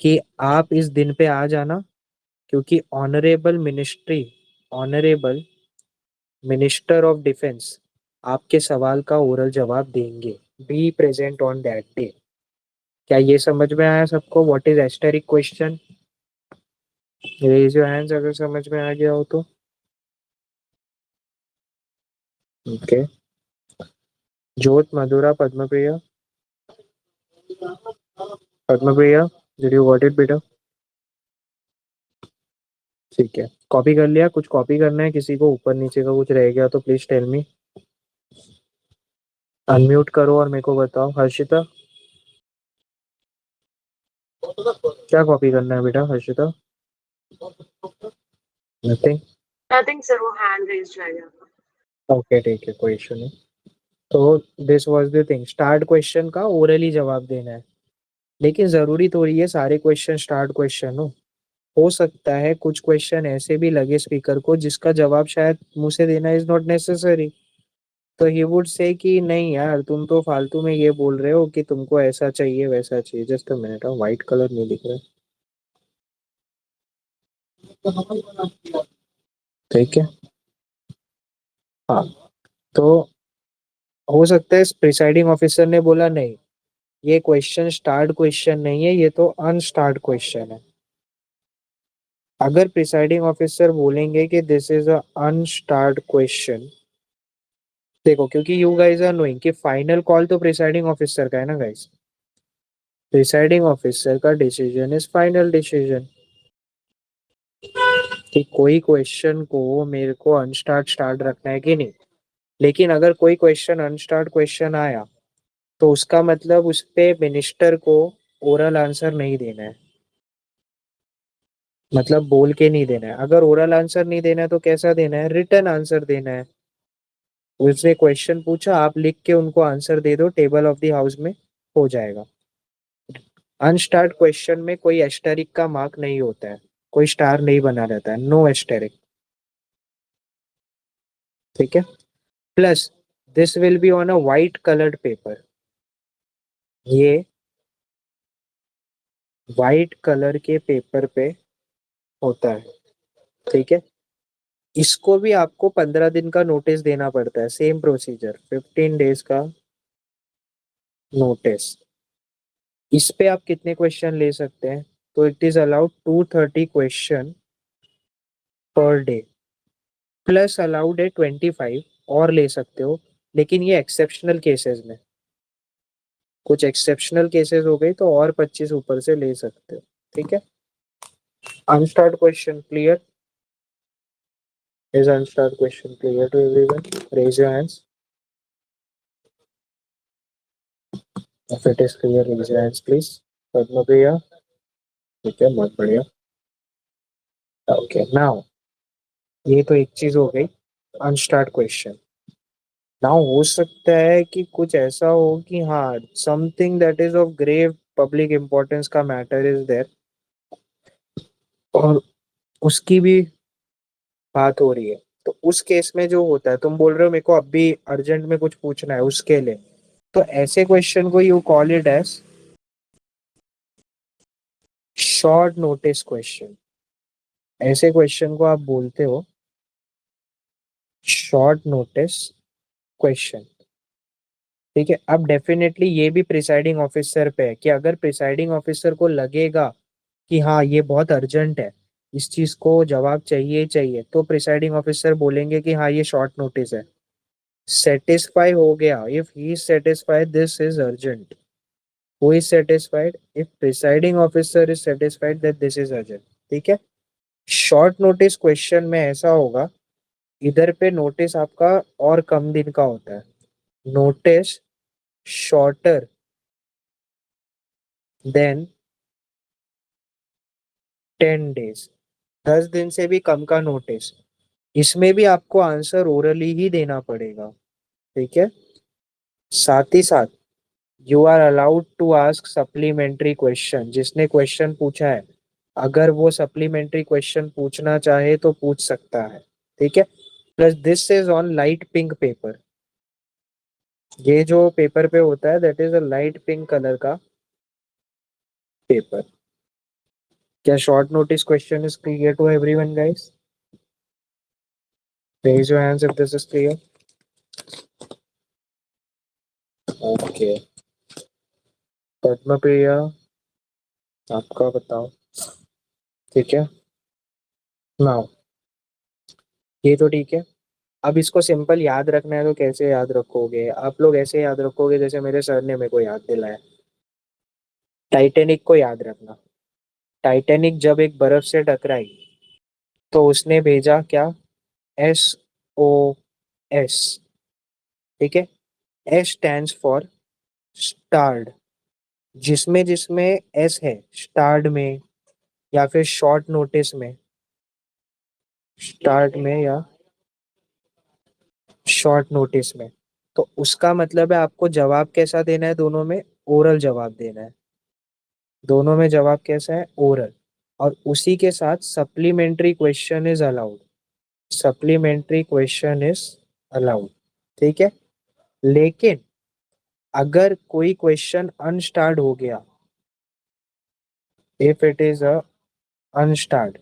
कि आप इस दिन पे आ जाना, क्योंकि ऑनरेबल मिनिस्टर ऑफ डिफेंस आपके सवाल का ओरल जवाब देंगे, be present on that day. क्या ये समझ में आया सबको, what is asterisk question? Raise your hands अगर समझ में आ गया हो तो। Okay, Jyot, Madhura, Padmapriya, Padmapriya did you got it बेटा? ठीक है, कॉपी कर लिया? कुछ कॉपी करना है किसी को, ऊपर नीचे का कुछ रह गया तो प्लीज टेल मी। अनम्यूट करो और मेरे को बताओ। हर्षिता, क्या कॉपी करना है बेटा हर्षिता? नथिंग। नथिंग सर, वो हैंड रेज रहेगा। ओके ठीक है, कोई इशू नहीं। तो this was the thing, start question का ओरली जवाब देना है, लेकिन जरूरी थोड़ी है सारे क्वेश्चन स्टार्ट क्वेश्चन हो सकता है कुछ क्वेश्चन ऐसे भी लगे स्पीकर को जिसका जवाब शायद मुंह से देना इज नॉट नेसेसरी, तो ही वुड से कि नहीं यार तुम तो फालतू में ये बोल रहे हो कि तुमको ऐसा चाहिए वैसा चाहिए। Just a minute, white colour नहीं दिख रहा, ठीक है। हाँ, तो हो सकता है प्रिसाइडिंग ऑफिसर ने बोला नहीं ये क्वेश्चन स्टार्ट क्वेश्चन नहीं है, ये तो अनस्टार्ट क्वेश्चन है। अगर प्रिसाइडिंग ऑफिसर बोलेंगे कि this is a unstarred question, देखो क्योंकि यू गाइस आर नोइंग कि फाइनल कॉल तो प्रिसाइडिंग ऑफिसर का है ना गाइस, प्रिसाइडिंग ऑफिसर का डिसीजन इज फाइनल डिसीजन, कि कोई क्वेश्चन को मेरे को अनस्टार्ट स्टार्ट रखना है कि नहीं। लेकिन अगर कोई क्वेश्चन अनस्टार्ट क्वेश्चन आया तो उसका मतलब उस पे मिनिस्टर को ओरल आंसर नहीं देना है, मतलब बोल के नहीं देना है। अगर ओरल आंसर नहीं देना है तो कैसा देना है, रिटन आंसर देना है। उसने क्वेश्चन पूछा, आप लिख के उनको आंसर दे दो, टेबल ऑफ द हाउस में हो जाएगा। अनस्टार्ट क्वेश्चन में कोई एस्टेरिक का मार्क नहीं होता है, कोई स्टार नहीं बना रहता है, नो एस्टेरिक, ठीक है। Plus this will be on a white coloured paper, ये वाइट कलर के पेपर पे होता है, ठीक है। इसको भी आपको 15 दिन का नोटिस देना पड़ता है, सेम प्रोसीजर, 15 डेज का नोटिस। इस पे आप कितने क्वेश्चन ले सकते हैं, तो it is allowed 230 question per day, plus allowed है 25 और ले सकते हो, लेकिन ये एक्सेप्शनल केसेस में, कुछ एक्सेप्शनल केसेस हो गए तो और 25 ऊपर से ले सकते हो, ठीक है। Unstarred question clear? Is unstarred question clear to everyone? Raise your hands if it is clear, raise your hands please. Padmapriya, ठीक है, बहुत बढ़िया। ओके नाउ ये तो एक चीज हो गई, अनस्टार्ट क्वेश्चन। नाउ हो सकता है कि कुछ ऐसा हो कि हाँ something that is of grave public importance का मैटर इज देयर, और उसकी भी बात हो रही है, तो उस केस में जो होता है, तुम बोल रहे हो मेरे को अभी अर्जेंट में कुछ पूछना है उसके लिए, तो ऐसे क्वेश्चन को you call it as short notice question. ऐसे क्वेश्चन को आप बोलते हो शॉर्ट नोटिस क्वेश्चन। ठीक है, अब डेफिनेटली ये भी प्रिसाइडिंग ऑफिसर पे है कि अगर प्रिसाइडिंग ऑफिसर को लगेगा कि हाँ ये बहुत अर्जेंट है, इस चीज को जवाब चाहिए ही चाहिए, तो प्रिसाइडिंग ऑफिसर बोलेंगे कि हाँ ये शॉर्ट नोटिस है। सेटिस्फाई हो गया, if he is satisfied this is urgent, who is satisfied, if presiding officer is satisfied that this is urgent. ठीक है, शॉर्ट नोटिस क्वेश्चन में ऐसा होगा, इधर पे नोटिस आपका और कम दिन का होता है, नोटिस शॉर्टर देन 10 days, 10 दिन से भी कम का नोटिस। इसमें भी आपको आंसर ओरली ही देना पड़ेगा। ठीक है, साथ ही साथ you are allowed to ask supplementary question. जिसने क्वेश्चन पूछा है अगर वो सप्लीमेंट्री क्वेश्चन पूछना चाहे तो पूछ सकता है। ठीक है, plus this is on light pink paper. ये जो पेपर पे होता है that is a light pink colour का पेपर। क्या short notice question is clear to everyone guys? Raise your hands if this is clear. Okay, Padmapriya आपका बताओ। ठीक है, नाउ ये तो ठीक है। अब इसको सिंपल याद रखना है तो कैसे याद रखोगे आप लोग? ऐसे याद रखोगे जैसे मेरे सर ने मेरे को याद दिलाया। टाइटैनिक को याद रखना। टाइटैनिक जब एक बर्फ से टकराई तो उसने भेजा क्या? SOS। ठीक है, S स्टैंड्स फॉर स्टार्ड। जिसमें जिसमें S है स्टार्ड में या फिर शॉर्ट नोटिस में, स्टार्ट में या शॉर्ट नोटिस में, तो उसका मतलब है आपको जवाब कैसा देना है? दोनों में ओरल जवाब देना है। दोनों में जवाब कैसा है? ओरल। और उसी के साथ supplementary question is allowed. Supplementary question is allowed. ठीक है, लेकिन अगर कोई क्वेश्चन अनस्टार्ड हो गया, if it is a unstarred,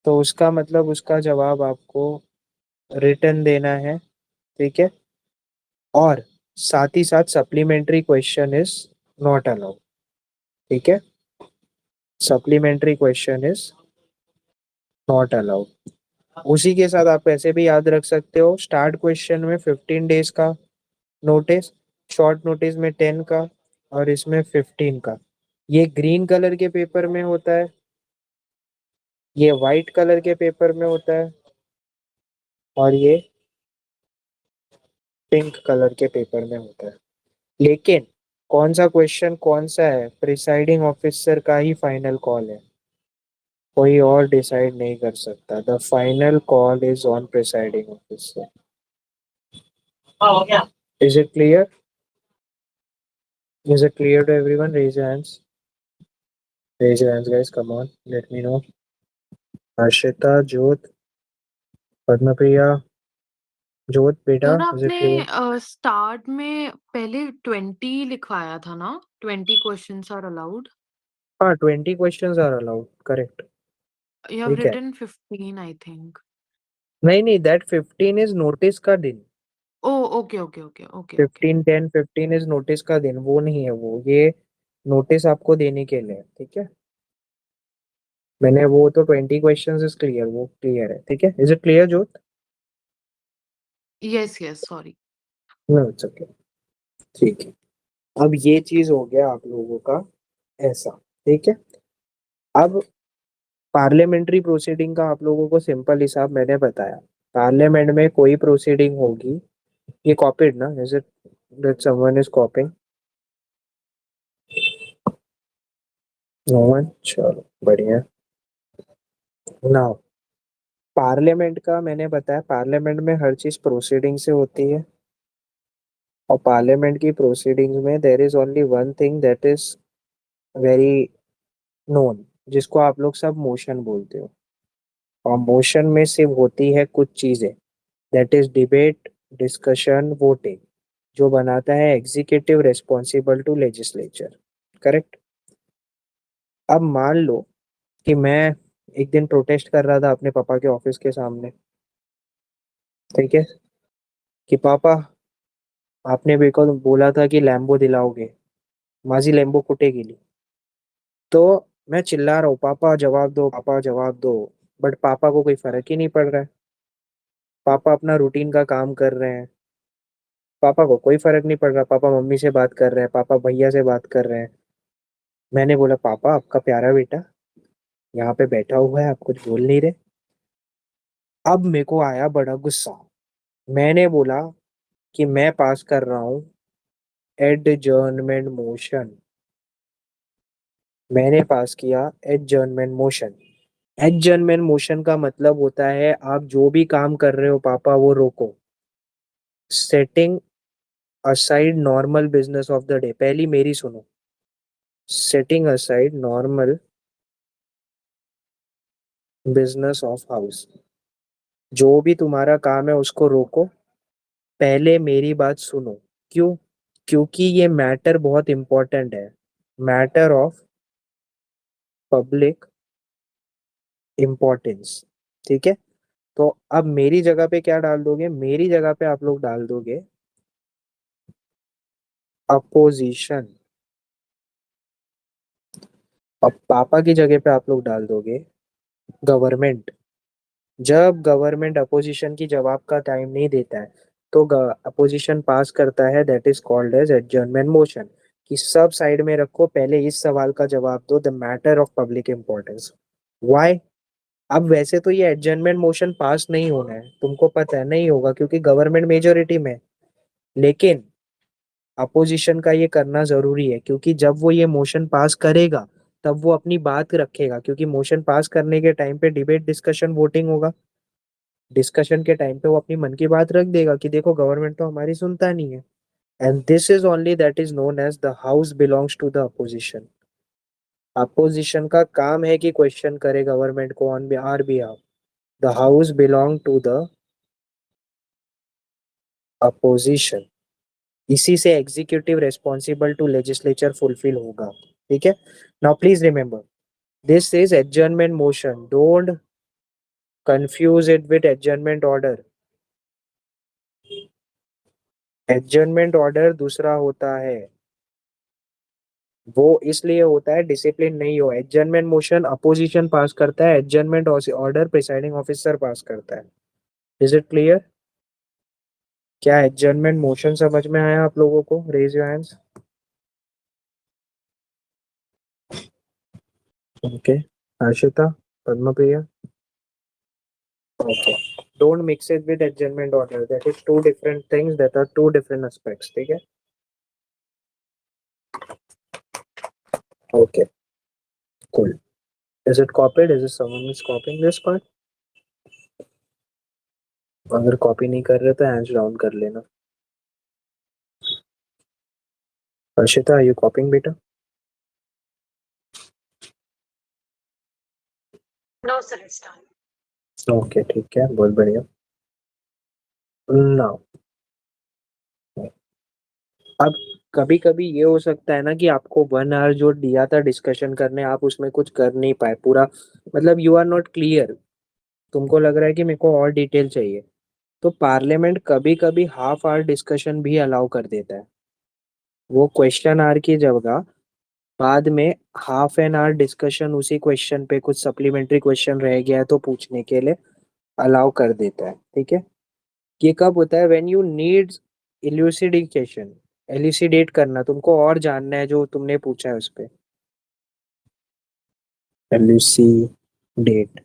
तो उसका मतलब उसका जवाब आपको रिटर्न देना है। ठीक है, और साथ ही साथ supplementary question is not allowed. ठीक है, supplementary question is not allowed. उसी के साथ आप ऐसे भी याद रख सकते हो, स्टार्ट क्वेश्चन में 15 days का नोटिस, शॉर्ट नोटिस में 10 का, और इसमें 15 का। ये ग्रीन कलर के पेपर में होता है, ये वाइट कलर के पेपर में होता है, और ये पिंक कलर के पेपर में होता है। लेकिन कौन सा क्वेश्चन कौन सा है, प्रिसाइडिंग ऑफिसर का ही फाइनल कॉल है, कोई और डिसाइड नहीं कर सकता। The final call is on presiding officer. Is it clear? Is it clear to everyone? Raise your hands. Raise your hands guys, come on, let me know. Harshita, Jyot, Padmapriya, Jyot बेटा, sir is it आपने clear? Starred में पहले 20 लिखवाया था ना, 20 questions are allowed. हाँ, 20 questions are allowed, correct. You have ठीक है, रिटन 15 आई थिंक। नहीं नहीं, दैट 15 इज नोटिस का दिन। Oh okay okay okay okay okay. 15 is notice का दिन, वो नहीं है वो, ये नोटिस आपको देने के लिए है, ठीक है। मैंने वो तो 20 क्वेश्चंस इज क्लियर, वो क्लियर है, ठीक है। Is it clear Jyot? Yes yes sorry. No it's okay, ठीक है। अब ये चीज हो गया आप लोगों का ऐसा, ठीक है। अब पार्लियामेंट्री प्रोसीडिंग का आप लोगों को सिंपल हिसाब मैंने बताया। पार्लियामेंट में कोई प्रोसीडिंग होगी, ये कॉपीड ना? Is it that someone is copying? No one, चलो बढ़िया। नाउ पार्लियामेंट का मैंने बताया, पार्लियामेंट में हर चीज प्रोसीडिंग से होती है, और पार्लियामेंट की प्रोसीडिंग्स में there is only one thing that is very known, जिसको आप लोग सब मोशन बोलते हो। और मोशन में सिर्फ होती है कुछ चीजें, that is debate, discussion, voting, जो बनाता है executive responsible to legislature. Correct. अब मान लो कि मैं एक दिन प्रोटेस्ट कर रहा था अपने पापा के ऑफिस के सामने, ठीक है, कि पापा आपने मेरे को बोला था कि लैम्बो दिलाओगे, माझी लैम्बो कुठे गेली। तो मैं चिल्ला रहा हूँ, पापा जवाब दो, पापा जवाब दो। बट पापा को कोई फर्क ही नहीं पड़ रहा है। पापा अपना रूटीन का काम कर रहे हैं, पापा को कोई फर्क नहीं पड़ रहा। पापा मम्मी से बात कर रहे हैं, पापा भैया से बात कर रहे हैं। मैंने बोला पापा आपका प्यारा बेटा यहाँ पे बैठा हुआ है, आप कुछ बोल नहीं रहे। अब मेरे को आया बड़ा गुस्सा। मैंने बोला कि मैं पास कर रहा हूँ एडजर्नमेंट मोशन। मैंने पास किया एडजर्नमेंट मोशन। एडजर्नमेंट मोशन का मतलब होता है आप जो भी काम कर रहे हो पापा वो रोको। Setting aside normal business of the day, पहली मेरी सुनो। Setting aside normal business of house, जो भी तुम्हारा काम है उसको रोको, पहले मेरी बात सुनो। क्यों? क्योंकि ये मैटर बहुत इंपॉर्टेंट है, मैटर ऑफ पब्लिक इम्पोर्टेंस। ठीक है। तो अब मेरी जगह पे क्या डाल दोगे? मेरी जगह पे आप लोग डाल दोगे अपोजिशन। अब पापा की जगह पे आप लोग डाल दोगे गवर्नमेंट। जब गवर्नमेंट अपोजिशन की जवाब का टाइम नहीं देता है तो अपोजिशन पास करता है, that is called as adjournment motion. कि सब साइड में रखो, पहले इस सवाल का जवाब दो, the matter of public importance. Why? अब वैसे तो ये एडजर्नमेंट मोशन पास नहीं होना है, तुमको पता है नहीं होगा क्योंकि गवर्नमेंट मेजोरिटी में है। लेकिन अपोजिशन का ये करना जरूरी है क्योंकि जब वो ये मोशन पास करेगा तब वो अपनी बात रखेगा, क्योंकि मोशन पास करने के टाइम पे डिबेट, डिस्कशन, वोटिंग होगा। डिस्कशन के टाइम पे वो अपनी मन की बात रख देगा कि देखो गवर्नमेंट तो हमारी सुनता नहीं है। And this is only that is known as the house belongs to the opposition. Opposition का काम है कि क्वेश्चन करे गवर्नमेंट को on our behalf. The house belong to the opposition. इसी से executive responsible to legislature fulfil होगा। ठीक है। Now please remember, this is adjournment motion, don't confuse it with adjournment order. Adjournment order दूसरा होता है, वो इसलिए होता है डिसिप्लिन नहीं हो। एडजर्नमेंट मोशन अपोजिशन पास करता है, एडजर्नमेंट ऑर्डर प्रिसाइडिंग ऑफिसर पास करता है। Is it clear? क्या एडजर्नमेंट मोशन समझ में आया आप लोगों को? Raise your hands. Okay. Harshita, Padmapriya. Okay. Don't mix it with adjournment order, that is two different things, that are two different aspects. ठीक है। Okay, cool. Is it copied? Is it someone is copying this part? अगर copy नहीं कर रहे तो hands down कर लेना। Harshita, are you कॉपिंग बेटा? No, sir, it's done. Okay, ठीक है, बहुत बढ़िया। नाउ अब कभी कभी ये हो सकता है ना कि आपको 1 आवर जो दिया था डिस्कशन करने, आप उसमें कुछ कर नहीं पाए पूरा, मतलब यू आर नॉट क्लियर, तुमको लग रहा है कि मेरे को और डिटेल चाहिए। तो पार्लियामेंट कभी कभी हाफ आवर डिस्कशन भी अलाउ कर देता है। वो क्वेश्चन आवर की जगह बाद में हाफ एन आवर डिस्कशन उसी क्वेश्चन पे, कुछ सप्लीमेंट्री क्वेश्चन रह गया है तो पूछने के लिए अलाउ कर देता है। ठीक है। ये कब होता है? व्हेन यू नीड इल्यूसिडेशन, एलिसिडेट करना, तुमको और जानना है जो तुमने पूछा है उस पे। एल्यूसिडेट,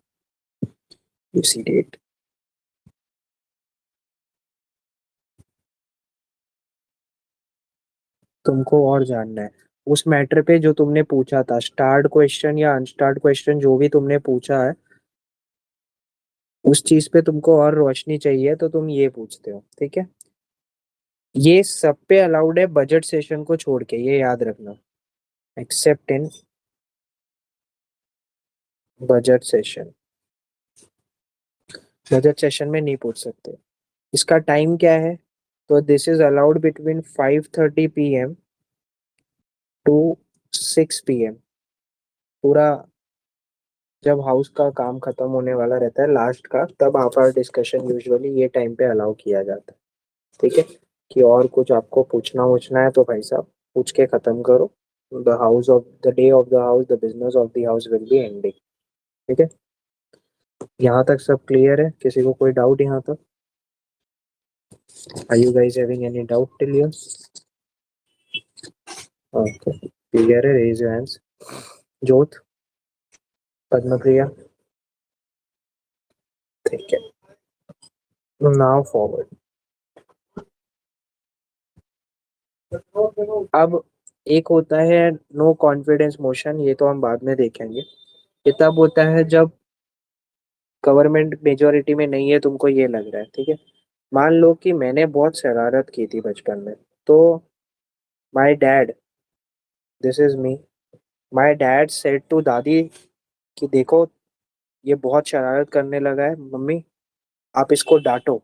एल्यूसिडेट, तुमको और जानना है उस मैटर पे जो तुमने पूछा था, स्टार्ट क्वेश्चन या अनस्टार्ट क्वेश्चन जो भी तुमने पूछा है, उस चीज पे तुमको और रोशनी चाहिए तो तुम ये पूछते हो। ठीक है। ये सब पे अलाउड है बजट सेशन को छोड़ के, ये याद रखना। Except in budget session, budget session में नहीं पूछ सकते। इसका टाइम क्या है? तो this is allowed between 5:30 PM to 6 PM। पूरा जब हाउस का काम खत्म होने वाला रहता है लास्ट का, तब आफ्टर डिस्कशन यूजुअली ये टाइम पे अलाउ किया जाता है। ठीक है, कि और कुछ आपको पूछना है तो भाई साहब पूछ के खत्म करो। The house of the day of the house, the business of the house will be ending. ठीक है, यहाँ तक सब क्लियर है? किसी को कोई डाउट यहाँ तक? Are you guys having any doubt till here? Okay, clear है, raise your hands. Jyot, Padmapriya, ठीक है, नाउ फॉरवर्ड। अब एक होता है नो कॉन्फिडेंस मोशन, ये तो हम बाद में देखेंगे। ये तब होता है जब गवर्नमेंट मेजोरिटी में नहीं है, तुमको ये लग रहा है। ठीक है, मान लो कि मैंने बहुत शरारत की थी बचपन में, तो my dad, this is me, my dad said to दादी कि देखो ये बहुत शरारत करने लगा है, मम्मी आप इसको डांटो।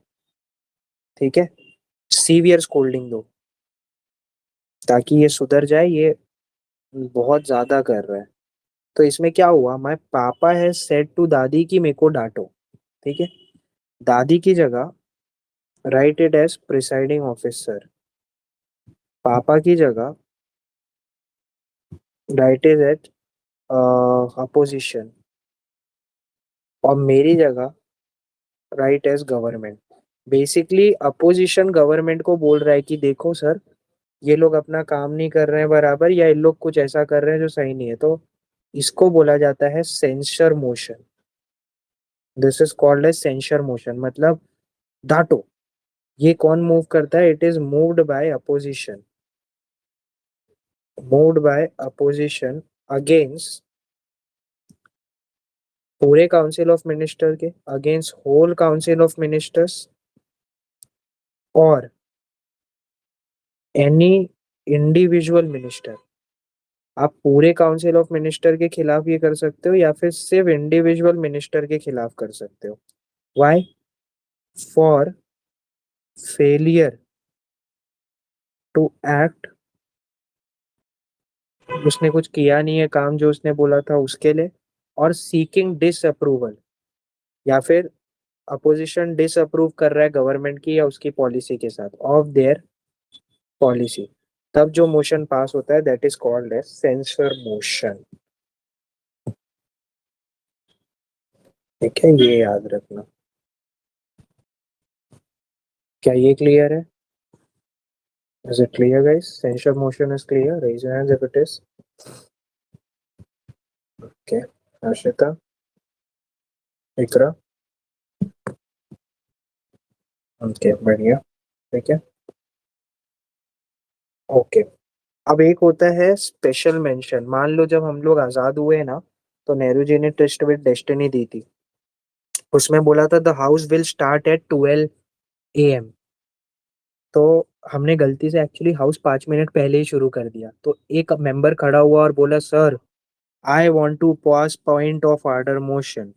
ठीक है, सीवियर स्कोल्डिंग दो ताकि ये सुधर जाए, ये बहुत ज्यादा कर रहा है। तो इसमें क्या हुआ, माय पापा है सेड टू दादी कि मेरे को डांटो। ठीक है, दादी की जगह write it as presiding officer, पापा की जगह राइट इज एट अपोजिशन, और मेरी जगह write as government. Basically opposition government को बोल रहा है कि देखो सर, ये लोग अपना काम नहीं कर रहे हैं बराबर, या इन लोग कुछ ऐसा कर रहे हैं जो सही नहीं है। तो इसको बोला जाता है censure motion. This is called as censure motion, मतलब डांटो। ये कौन मूव करता है? It is moved by opposition, moved by opposition against पूरे काउंसिल ऑफ मिनिस्टर के, against whole council of ministers, और एनी इंडिविजुअल मिनिस्टर। आप पूरे काउंसिल ऑफ मिनिस्टर के खिलाफ ये कर सकते हो, या फिर सिर्फ इंडिविजुअल मिनिस्टर के खिलाफ कर सकते हो। Why? For failure to act, उसने कुछ किया नहीं है काम जो उसने बोला था उसके लिए, और सीकिंग डिसअप्रूवल, या फिर अपोजिशन डिसअप्रूव कर रहा है गवर्नमेंट की या उसकी पॉलिसी के साथ, ऑफ देयर पॉलिसी, तब जो मोशन पास होता है that is called as censure motion. ठीक है, ये याद रखना। क्या ये क्लियर है? Is it clear, guys? Sensor motion is clear. Raise your hands if it is. Okay. Ashita, Ikra. Okay, बढ़िया। ठीक है, ओके। अब एक होता है स्पेशल मेंशन। मान लो जब हम लोग आजाद हुए ना, तो नेहरू जी ने ट्रस्ट विद डेस्टिनी दी थी। उसमें बोला था the house will start at 12 AM। तो हमने गलती से एक्चुअली हाउस 5 मिनट पहले ही शुरू कर दिया। तो एक मेंबर खड़ा हुआ और बोला sir I want to pass point of order motion.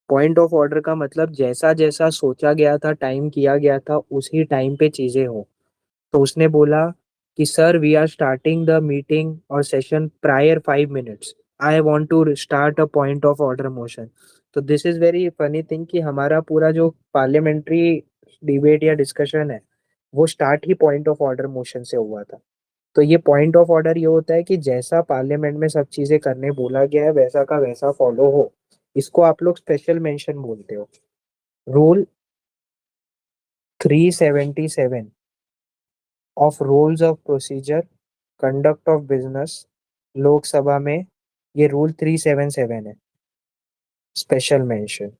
Point of order का मतलब जैसा जैसा सोचा गया था, टाइम किया गया था, उसी टाइम पे चीजें हो। तो उसने बोला कि sir we are starting the meeting और session prior 5 minutes, I want to start a point of order motion. तो this is very funny thing कि हमारा पूरा जो पार्लियामेंट्री डिबेट या डिस्कशन है वो start he point of order motion से हुआ था। तो ये पॉइंट ऑफ ऑर्डर ये होता है कि जैसा पार्लियामेंट में सब चीजें करने बोला गया है वैसा का वैसा फॉलो हो। इसको आप लोग स्पेशल मेंशन बोलते हो। Rule 377 of rules of procedure conduct of business, Lok Sabha में ये रूल 377 है, स्पेशल मेंशन।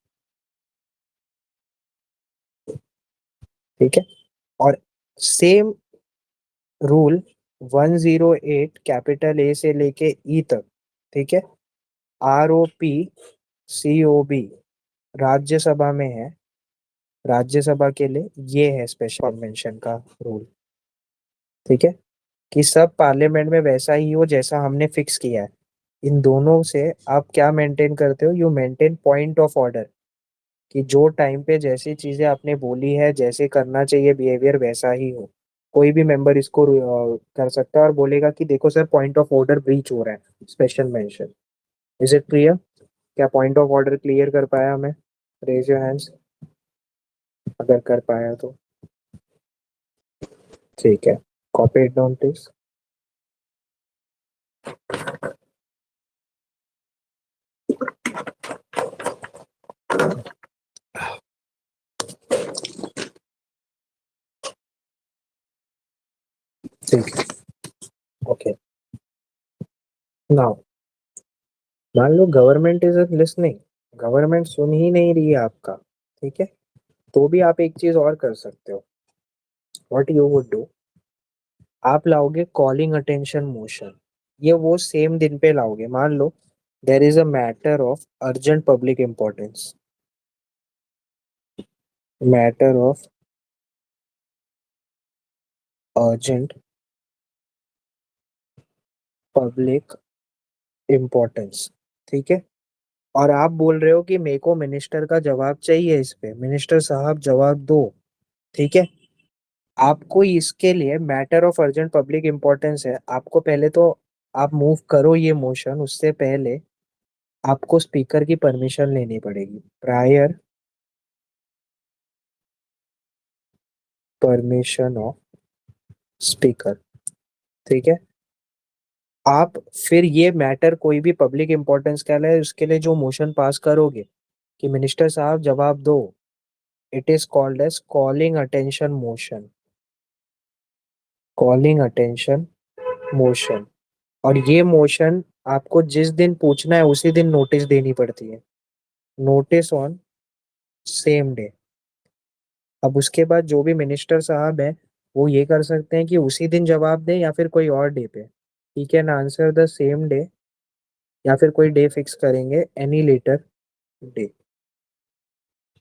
ठीक है, और सेम रूल 108 कैपिटल ए से लेके ई तक, ठीक है, ROP COB राज्यसभा में है। राज्यसभा के लिए ये है स्पेशल मेंशन का रूल। ठीक है, कि सब पार्लियामेंट में वैसा ही हो जैसा हमने फिक्स किया है। इन दोनों से आप क्या मेंटेन करते हो? You maintain point of order, कि जो टाइम पे जैसी चीजें आपने बोली है, जैसे करना चाहिए बिहेवियर वैसा ही हो। कोई भी मेंबर इसको कर सकता है और बोलेगा कि देखो sir point of order breach हो रहा है, special mention. Is it clear? क्या पॉइंट ऑफ ऑर्डर क्लियर कर पाया मैं? रेज योर हैंड्स अगर कर पाया तो। ठीक है, कॉपी इट डाउन प्लीज। ठीक है, ओके। नाउ मान लो गवर्नमेंट इज लिसनिंग, गवर्नमेंट सुन ही नहीं रही है आपका, ठीक है, तो भी आप एक चीज और कर सकते हो। व्हाट यू वुड डू, आप लाओगे कॉलिंग अटेंशन मोशन। ये वो सेम दिन पे लाओगे। मान लो there is a matter of urgent public importance, matter of urgent public importance, ठीक है, और आप बोल रहे हो कि मेरे को मिनिस्टर का जवाब चाहिए इस पे, मिनिस्टर साहब जवाब दो, ठीक है। आपको इसके लिए matter of urgent public importance है, आपको पहले तो आप मूव करो ये मोशन, उससे पहले आपको स्पीकर की परमिशन लेनी पड़ेगी, प्रायर परमिशन ऑफ स्पीकर, ठीक है। आप फिर ये मैटर कोई भी पब्लिक इम्पोर्टेंस का है उसके लिए जो मोशन पास करोगे कि मिनिस्टर साहब जवाब दो, it is called as calling attention motion, calling attention motion. और ये मोशन आपको जिस दिन पूछना है उसी दिन नोटिस देनी पड़ती है, नोटिस ऑन सेम डे। अब उसके बाद जो भी मिनिस्टर साहब है वो ये कर सकते हैं कि उसी दिन जवाब दें या फिर कोई और डे पे, he can answer the same day, या फिर कोई डे फिक्स करेंगे एनी लेटर डे,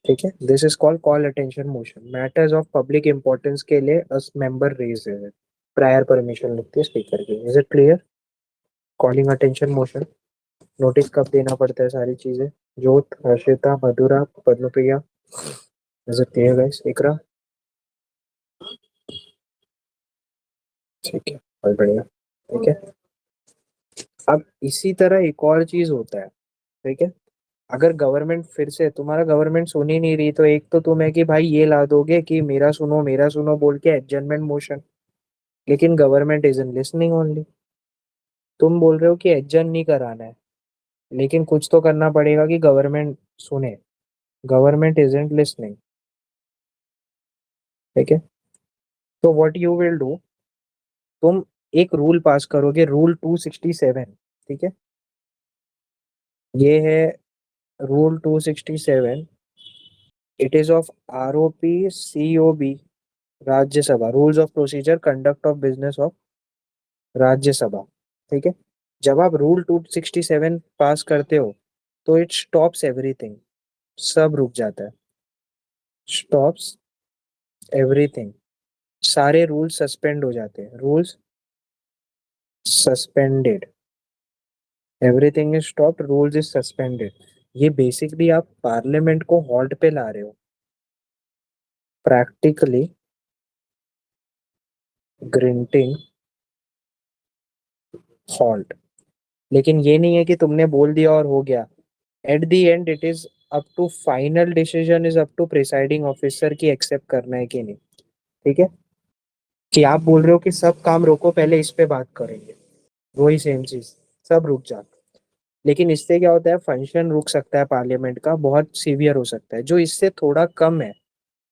ठीक है। This is called call attention motion. Matters of public importance के लिए अस मेंबर रेज है, प्रायर परमिशन लगती है स्पीकर की। Is it clear? Calling attention motion, notice कब देना पड़ता है, सारी चीजें। Jyot, Harshita, Madhura, Padmapriya, is it clear guys? Iqra, ठीक है, बहुत बढ़िया, ठीक है। अब इसी तरह एक और चीज होता है, ठीक है। अगर गवर्नमेंट फिर से तुम्हारा गवर्नमेंट सुन ही नहीं रही तो एक तो तुम है कि भाई ये ला दोगे कि मेरा सुनो बोल के एडजर्नमेंट मोशन, लेकिन government is in listening only. तुम बोल रहे हो कि एडजर्न नहीं कराना है, लेकिन कुछ तो करना पड़ेगा कि गवर्नमेंट सुने, गवर्नमेंट इज इन लिसनिंग, ठीक है। तो व्हाट यू विल डू, तुम एक रूल पास करोगे, रूल 267, ठीक है। ये है rule 267, it is of ROP COB, Rajya Sabha, rules of procedure conduct of business of Rajya Sabha, ठीक है। जब आप रूल 267 पास करते हो तो इट स्टॉप्स एवरीथिंग, सब रुक जाता है, स्टॉप्स एवरीथिंग, सारे रूल्स सस्पेंड हो जाते हैं, rules suspended, everything is stopped, rules is suspended. ये बेसिकली आप पार्लियामेंट को हॉल्ट पे ला रहे हो, प्रैक्टिकली ग्रिंटिंग हॉल्ट। लेकिन ये नहीं है कि तुमने बोल दिया और हो गया, at the end it is up to, final decision is up to presiding officer की एक्सेप्ट करना है कि नहीं, ठीक है। कि आप बोल रहे हो कि सब काम रोको, पहले इस पे बात करेंगे, वही सेम चीज, सब रुक जाता, लेकिन इससे क्या होता है, फंक्शन रुक सकता है पार्लियामेंट का, बहुत सीवियर हो सकता है। जो इससे थोड़ा कम है,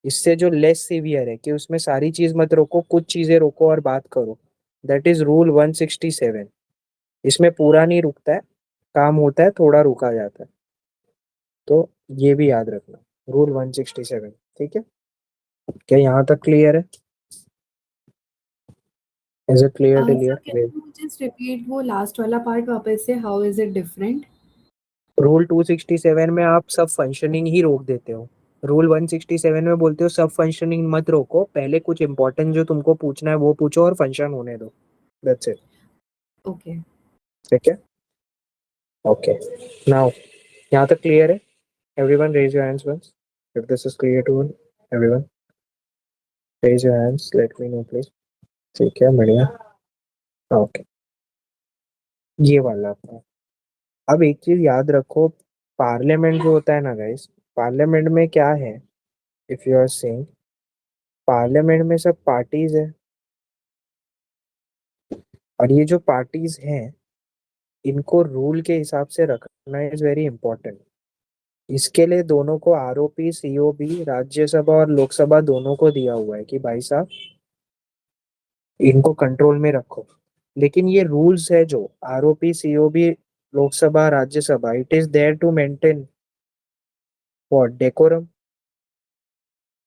इससे जो लेस सीवियर है कि उसमें सारी चीज मत रोको, कुछ चीजें रोको और बात करो, दैट इज रूल 167। इसमें पूरा नहीं रुकता है, काम होता है, थोड़ा रुका जाता है, तो ये भी याद रखना, रूल 167, ठीक है। क्या यहाँ तक क्लियर है? Is it clear sir can clear? You just repeat वो लास्ट वाला पार्ट वापस से, how is it different? Rule 267 में आप सब फंक्शनिंग ही रोक देते हो, रूल 167 में बोलते हो सब फंक्शनिंग मत रोको, पहले कुछ इंपॉर्टेंट जो तुमको पूछना है वो पूछो और फंक्शन होने दो, दैट्स इट, ओके। ठीक है। ओके, नाउ यहाँ तक क्लियर है? Everyone raise your hands once. If this is clear to everyone, raise your hands. Let me know, please. ठीक है, बढ़िया. ओके, ये वाला था. अब एक चीज याद रखो, पार्लियामेंट जो होता है ना गाइस, पार्लियामेंट में क्या है, if you are saying parliament में सब पार्टीज है, और ये जो पार्टीज हैं इनको रूल के हिसाब से रखना इज वेरी इंपॉर्टेंट. इसके लिए दोनों को आरओपी सीओबी राज्यसभा और लोकसभा दोनों को दिया हुआ है कि भाई साहब इनको कंट्रोल में रखो. लेकिन ये रूल्स है जो ROP COB Lok Sabha Rajya Sabha, it is there to maintain what decorum.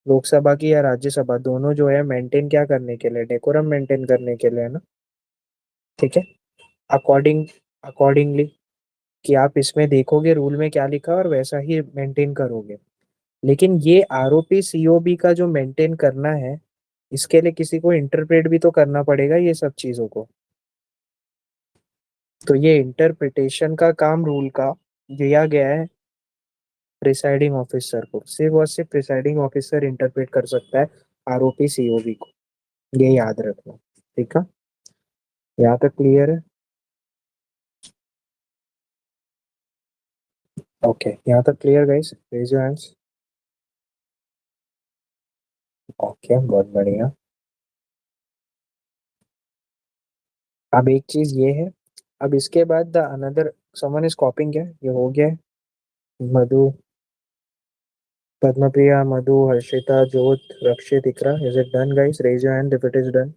Lok Sabha की या राज्यसभा दोनों जो है मेंटेन क्या करने के लिए, डेकोरम मेंटेन करने के लिए, है ना. ठीक है. अकॉर्डिंगली कि आप इसमें देखोगे रूल में क्या लिखा है और वैसा ही मेंटेन करोगे. लेकिन ये आरओपी सीओबी का जो मेंटेन करना है, इसके लिए किसी को इंटरप्रेट भी तो करना पड़ेगा ये सब चीजों को. तो ये इंटरप्रिटेशन का काम रूल का दिया गया है प्रिसाइडिंग ऑफिसर को. सिर्फ और सिर्फ प्रिसाइडिंग ऑफिसर इंटरप्रेट कर सकता है आरओपी सीओबी को. ये याद रखना. ठीक है, यहाँ तक क्लियर है. ओके, यहाँ तक clear guys, raise your hands. Okay, बहुत बढ़िया. अब एक चीज ये है, अब इसके बाद द अनदर समवन इज कॉपिंग है, ये हो गया है. मधु, Padmapriya, Madhu, Harshita, Jot, Rakshit, Iqra, is it done guys? Raise your hand if it is done.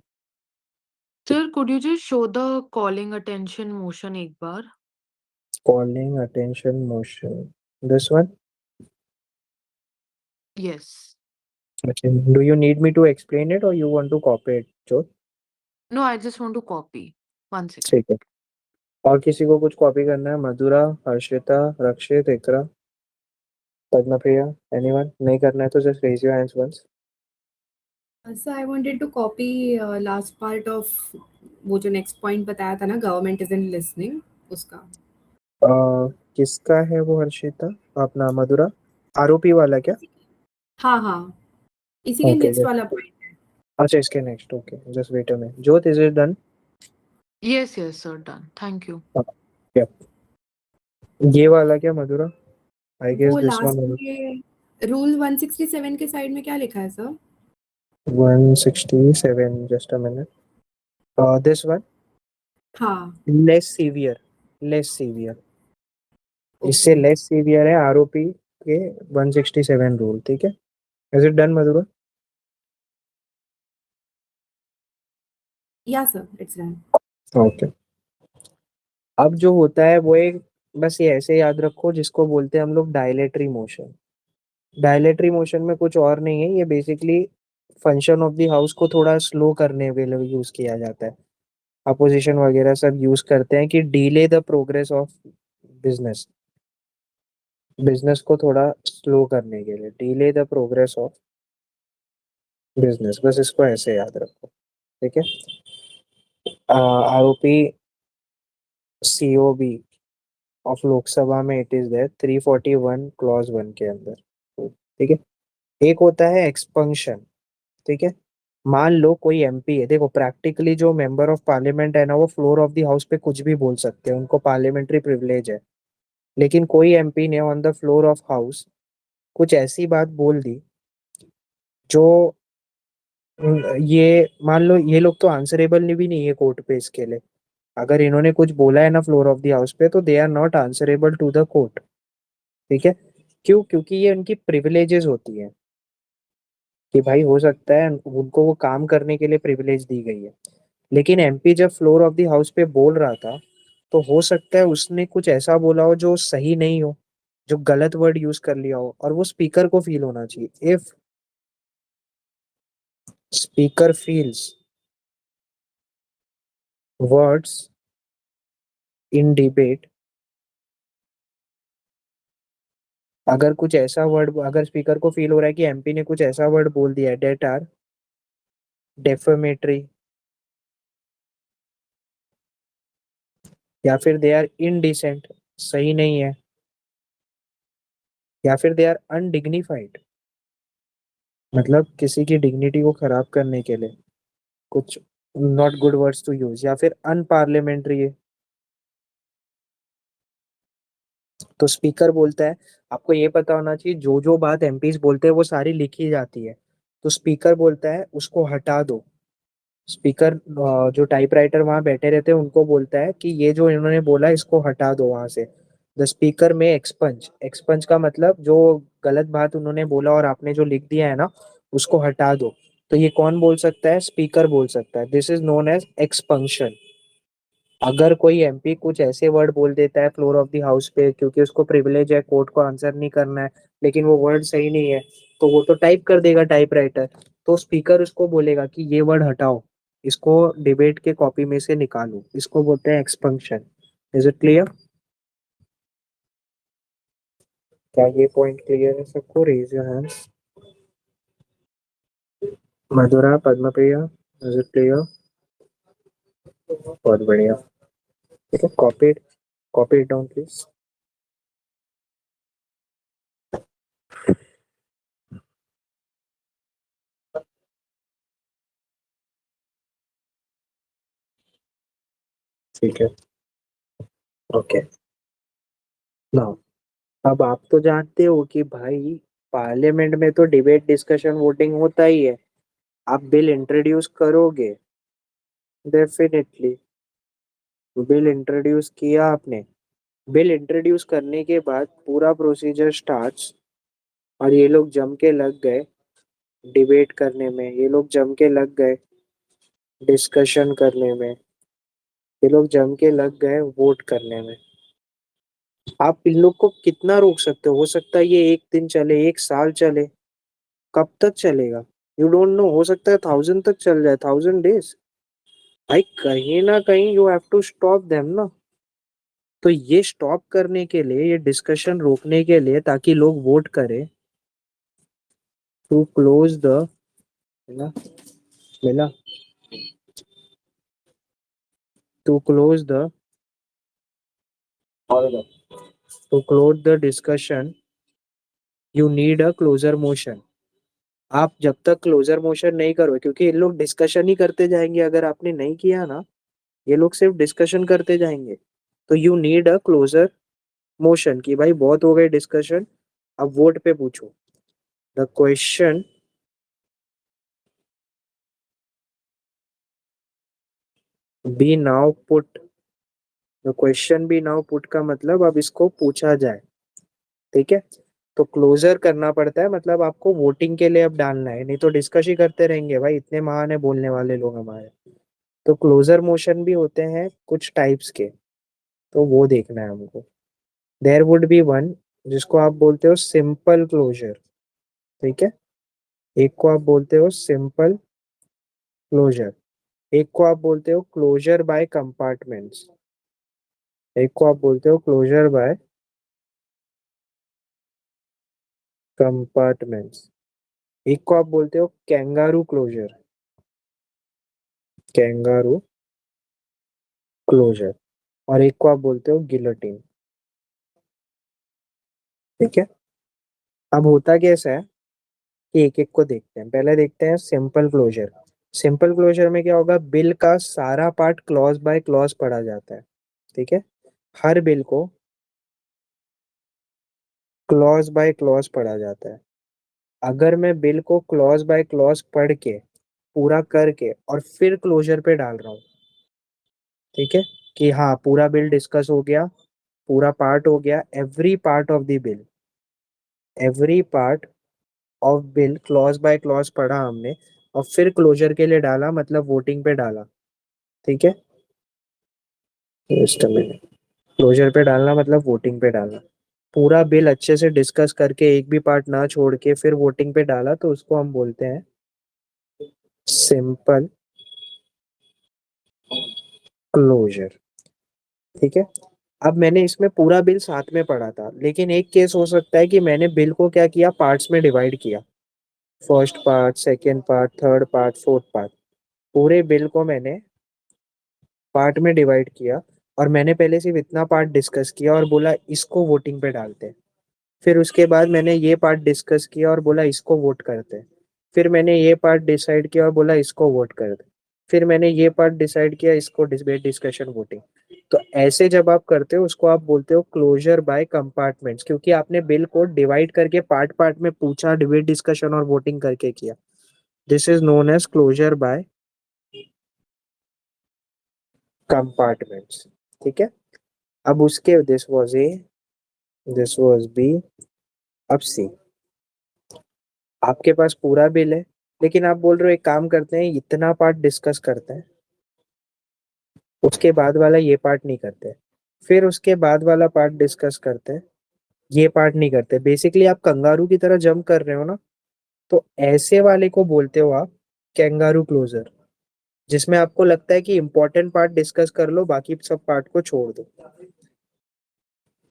Sir, could you just show the calling attention motion एक बार? Calling attention motion, this one. Yes. Okay. Do you need me to explain it or you want to copy it, Jyot? No, I just want to copy. One second. ठीक है. और किसी को कुछ copy करना है? Madhura, Harshita, Rakshit, Iqra, Padmapriya, anyone? नहीं करना है तो just raise your hands once. So I wanted to copy last part of वो जो next point बताया था ना, government isn't listening, उसका. किसका है वो हर्षिता? अपना मधुरा, आरोपी वाला क्या? हाँ हाँ, इसी के ओके, नेक्स्ट वाला पॉइंट. अच्छा इसके next. Okay, just wait a minute. Jyot, is it done? Yes, yes, sir. Done. Thank you. ये वाला क्या मधुरा? आई गेस वो दिस लास्ट वन. में रूल 167 के साइड में क्या लिखा है sir? 167, just a minute. This one, हाँ. Less severe. लेस सीवियर, इससे ओके. लेस सीवियर है आरओपी के 167 रूल. ठीक है, इज इट डन मधुरा? या सर, इट्स डन. ओके. अब जो होता है वो एक, बस ये ऐसे याद रखो, जिसको बोलते हैं हम लोग डायलेटरी मोशन. डायलेटरी मोशन में कुछ और नहीं है, ये basically function of the house को थोड़ा स्लो करने के लिए यूज किया जाता है. अपोजिशन वगैरह सब यूज करते हैं कि delay the progress of business. Business को थोड़ा स्लो करने के लिए, delay the progress of business. बस इसको ऐसे याद रखो. ठीक है. आरोपी सीओबी ऑफ लोकसभा में इट इज देयर 341 क्लॉज 1 के अंदर. ठीक है. एक होता है एक्सपंक्शन. ठीक है. मान लो कोई एमपी है, देखो प्रैक्टिकली जो मेंबर ऑफ पार्लियामेंट है ना, वो फ्लोर ऑफ द हाउस पे कुछ भी बोल सकते हैं, उनको पार्लियामेंट्री प्रिविलेज है. लेकिन कोई एमपी ने on the floor of house कुछ ऐसी बात बोल दी जो ये मान लो ये लोग तो आंसरेबल भी नहीं है कोर्ट पे इसके लिए. अगर इन्होंने कुछ बोला है ना फ्लोर ऑफ द हाउस पे, तो they are not answerable to the court. ठीक है. क्यों? क्योंकि ये उनकी प्रिविलेजेस होती है कि भाई हो सकता है उनको वो काम करने के लिए प्रिविलेज दी गई है. लेकिन एमपी जब फ्लोर ऑफ द हाउस पे बोल रहा था, तो हो सकता है उसने कुछ ऐसा बोला हो जो सही नहीं हो, जो गलत वर्ड यूज कर लिया हो, और वो स्पीकर को फील होना चाहिए. If speaker feels words in debate, अगर कुछ ऐसा वर्ड, अगर स्पीकर को फील हो रहा है कि एमपी ने कुछ ऐसा वर्ड बोल दिया है डेट आर डेफेमेटरी, या फिर दे आर इनडिसेंट, सही नहीं है, या फिर दे आर अनडिग्निफाइड, मतलब किसी की डिग्निटी को खराब करने के लिए, कुछ not good words to use, या फिर अनपार्लियामेंट्री है। तो स्पीकर बोलता है, आपको ये पता होना चाहिए जो जो बात एमपीज बोलते हैं वो सारी लिखी जाती है। तो स्पीकर बोलता है उसको हटा दो। स्पीकर जो टाइपराइटर वहां बैठे रहते हैं उनको बोलता है कि ये जो इन्होंने बोला इसको हटा दो वहां से। द स्पीकर में एक्सपंज, एक्सपंज का मतलब जो गलत बात उन्होंने बोला और आपने जो लिख दिया है ना, उसको हटा दो। तो ये कौन बोल सकता है? स्पीकर बोल सकता है। This is known as expunction. अगर कोई एमपी कुछ ऐसे वर्ड बोल देता है फ्लोर ऑफ द हाउस पे, क्योंकि उसको प्रिविलेज है कोर्ट को आंसर नहीं करना है, लेकिन वो वर्ड सही नहीं है, तो वो तो टाइप कर देगा टाइपराइटर। तो स्पीकर उसको बोलेगा कि ये वर्ड हटाओ, इसको डिबेट के कॉपी में से निकालो। इसको बोलते हैं एक्सपंक्शन। Is it clear? क्या ये पॉइंट क्लियर है सबको? Raise your hands. Madhura, Padmapriya, is it clear? बहुत बढ़िया। ठीक है, कॉपी इट डाउन प्लीज। ठीक है, ओके। नाउ, अब आप तो जानते हो कि भाई पार्लियामेंट में तो डिबेट डिस्कशन वोटिंग होता ही है। आप बिल इंट्रोड्यूस करोगे, डेफिनेटली। बिल इंट्रोड्यूस किया आपने, बिल इंट्रोड्यूस करने के बाद पूरा प्रोसीजर स्टार्ट्स, और ये लोग जम के लग गए डिबेट करने में, ये लोग जम के लग गए डिस्कशन करने में, ये लोग जम के लग गए वोट करने में। आप इन लोग को कितना रोक सकते हो सकता है ये एक दिन चले, एक साल चले, कब तक चलेगा? यू डोंट नो, हो सकता है 1000 तक चल जाए, 1000 डेज। भाई कहीं ना कहीं you have to stop them ना। तो ये स्टॉप करने के लिए, ये डिस्कशन रोकने के लिए, ताकि लोग वोट करें, टू क्लोज द, मिला मिला, to close the, to close the discussion, you need a closure motion. आप जब तक क्लोजर मोशन नहीं करो, क्योंकि ये लोग डिस्कशन ही करते जाएंगे, अगर आपने नहीं किया ना, ये लोग सिर्फ डिस्कशन करते जाएंगे। तो you need a closure motion, कि भाई बहुत हो गए डिस्कशन, अब वोट पे पूछो। The question be now put, the question be now put का मतलब अब इसको पूछा जाए। ठीक है, तो क्लोजर करना पड़ता है, मतलब आपको वोटिंग के लिए अब डालना है, नहीं तो डिस्कस ही करते रहेंगे भाई, इतने महान है बोलने वाले लोग हमारे। तो क्लोजर मोशन भी होते हैं कुछ टाइप्स के, तो वो देखना है हमको। देयर वुड बी वन, जिसको आप बोलते हो सिंपल क्लोजर। ठीक है, एक को आप बोलते हो सिंपल क्लोजर, एक को आप बोलते हो क्लोजर बाय कंपार्टमेंट्स, एक को आप बोलते हो क्लोजर बाय कंपार्टमेंट्स, एक को आप बोलते हो कैंगारू क्लोजर, कैंगारू क्लोजर, और एक को आप बोलते हो गिलोटिन। ठीक है, अब होता कैसा है कि एक एक को देखते हैं। पहले देखते हैं सिंपल क्लोजर। सिंपल क्लोजर में क्या होगा, बिल का सारा पार्ट क्लॉज बाय क्लॉज पढ़ा जाता है। ठीक है, हर बिल को क्लॉज बाय क्लॉज पढ़ा जाता है। अगर मैं बिल को क्लॉज बाय क्लॉज पढ़ के पूरा करके और फिर क्लोजर पे डाल रहा हूँ, ठीक है, कि हाँ पूरा बिल डिस्कस हो गया, पूरा पार्ट हो गया, every part of the bill, every part of bill clause by clause पढ़ा हमने, और फिर क्लोजर के लिए डाला, मतलब वोटिंग पे डाला। ठीक है, जस्ट अ मिनट, क्लोजर पे डालना मतलब वोटिंग पे डालना। पूरा बिल अच्छे से डिस्कस करके एक भी पार्ट ना छोड़ के फिर वोटिंग पे डाला, तो उसको हम बोलते हैं सिंपल क्लोजर। ठीक है, अब मैंने इसमें पूरा बिल साथ में पढ़ा था, लेकिन एक केस हो सकता है कि मैंने बिल को क्या किया, पार्ट्स में डिवाइड किया, first part, second part, third part, fourth part. पूरे बिल को मैंने पार्ट में डिवाइड किया, और मैंने पहले सिर्फ इतना पार्ट डिस्कस किया और बोला इसको वोटिंग पे डालते हैं। फिर उसके बाद मैंने ये पार्ट डिस्कस किया और बोला इसको वोट करते हैं। फिर मैंने ये पार्ट डिसाइड किया और बोला इसको वोट कर दे, फिर मैंने ये पार्ट डिसाइड किया, इसको डिबेट डिस्कशन वोटिंग। तो ऐसे जब आप करते हो उसको आप बोलते हो क्लोजर बाय कंपार्टमेंट्स, क्योंकि आपने बिल को डिवाइड करके पार्ट पार्ट में पूछा, डिबेट डिस्कशन और वोटिंग करके किया। This is known as closure by compartments. ठीक है, अब उसके this was A, this was B, अब सी। आपके पास पूरा बिल है, लेकिन आप बोल रहे हो एक काम करते हैं, इतना पार्ट डिस्कस करते हैं, उसके बाद वाला ये पार्ट नहीं करते, फिर उसके बाद वाला पार्ट डिस्कस करते हैं, ये पार्ट नहीं करते। बेसिकली आप कंगारू की तरह जंप कर रहे हो ना, तो ऐसे वाले को बोलते हो आप कैंगारू क्लोजर, जिसमें आपको लगता है कि इंपॉर्टेंट पार्ट डिस्कस कर लो, बाकी सब पार्ट को छोड़ दो।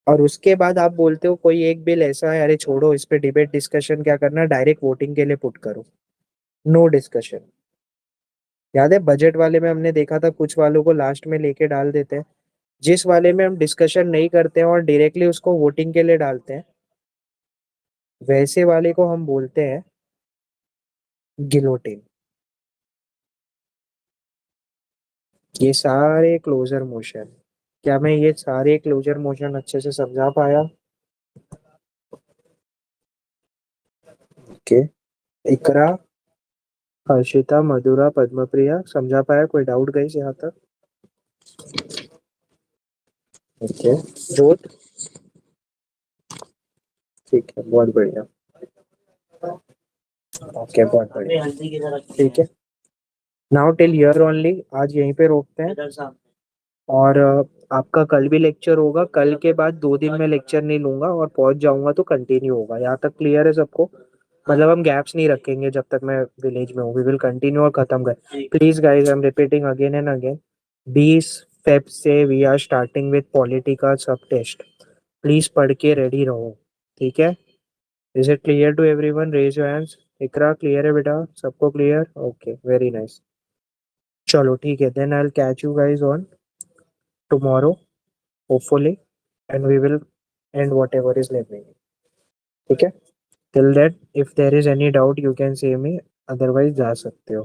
और उसके बाद आप बोलते हो कोई एक बिल ऐसा है, अरे छोड़ो इस पे डिबेट डिस्कशन क्या करना, डायरेक्ट वोटिंग के लिए पुट करो, नो डिस्कशन। याद है बजट वाले में हमने देखा था, कुछ वालों को लास्ट में लेके डाल देते हैं, जिस वाले में हम डिस्कशन नहीं करते हैं और डायरेक्टली उसको वोटिंग के लिए डालते हैं, वैसे वाले को हम बोलते हैं गिलोटिन। ये सारे क्लोजर मोशन, क्या मैं ये सारे क्लोजर मोशन अच्छे से समझा पाया? ओके, इकरा, हर्षिता, मधुरा, पद्मप्रिया, समझा पाया? कोई डाउट गई यहाँ तक? ओके, जोत, ठीक है, बहुत बढ़िया। ओके, बहुत बढ़िया, ठीक है। नाउ टिल हियर ओनली, आज यहीं पे रोकते हैं। और आपका कल भी लेक्चर होगा, कल के बाद 2 दिन में लेक्चर नहीं लूंगा और पहुंच जाऊंगा तो कंटिन्यू होगा। यहाँ तक क्लियर है सबको? मतलब हम गैप्स नहीं रखेंगे जब तक मैं विलेज में हूँ, वी विल कंटिन्यू और खत्म कर। Please guys, I am repeating again and again, 20 Feb से we are starting with polity का सब टेस्ट। प्लीज पढ़ के रेडी रहो, ठीक है? Is it clear to everyone? Raise your hands. Iqra clear है बेटा? सबको क्लियर? Okay, very nice. चलो ठीक है, then I will catch you guys on tomorrow hopefully, and we will end whatever is remaining. ठीक है, till that if there is any doubt you can say me, otherwise जा सकते हो।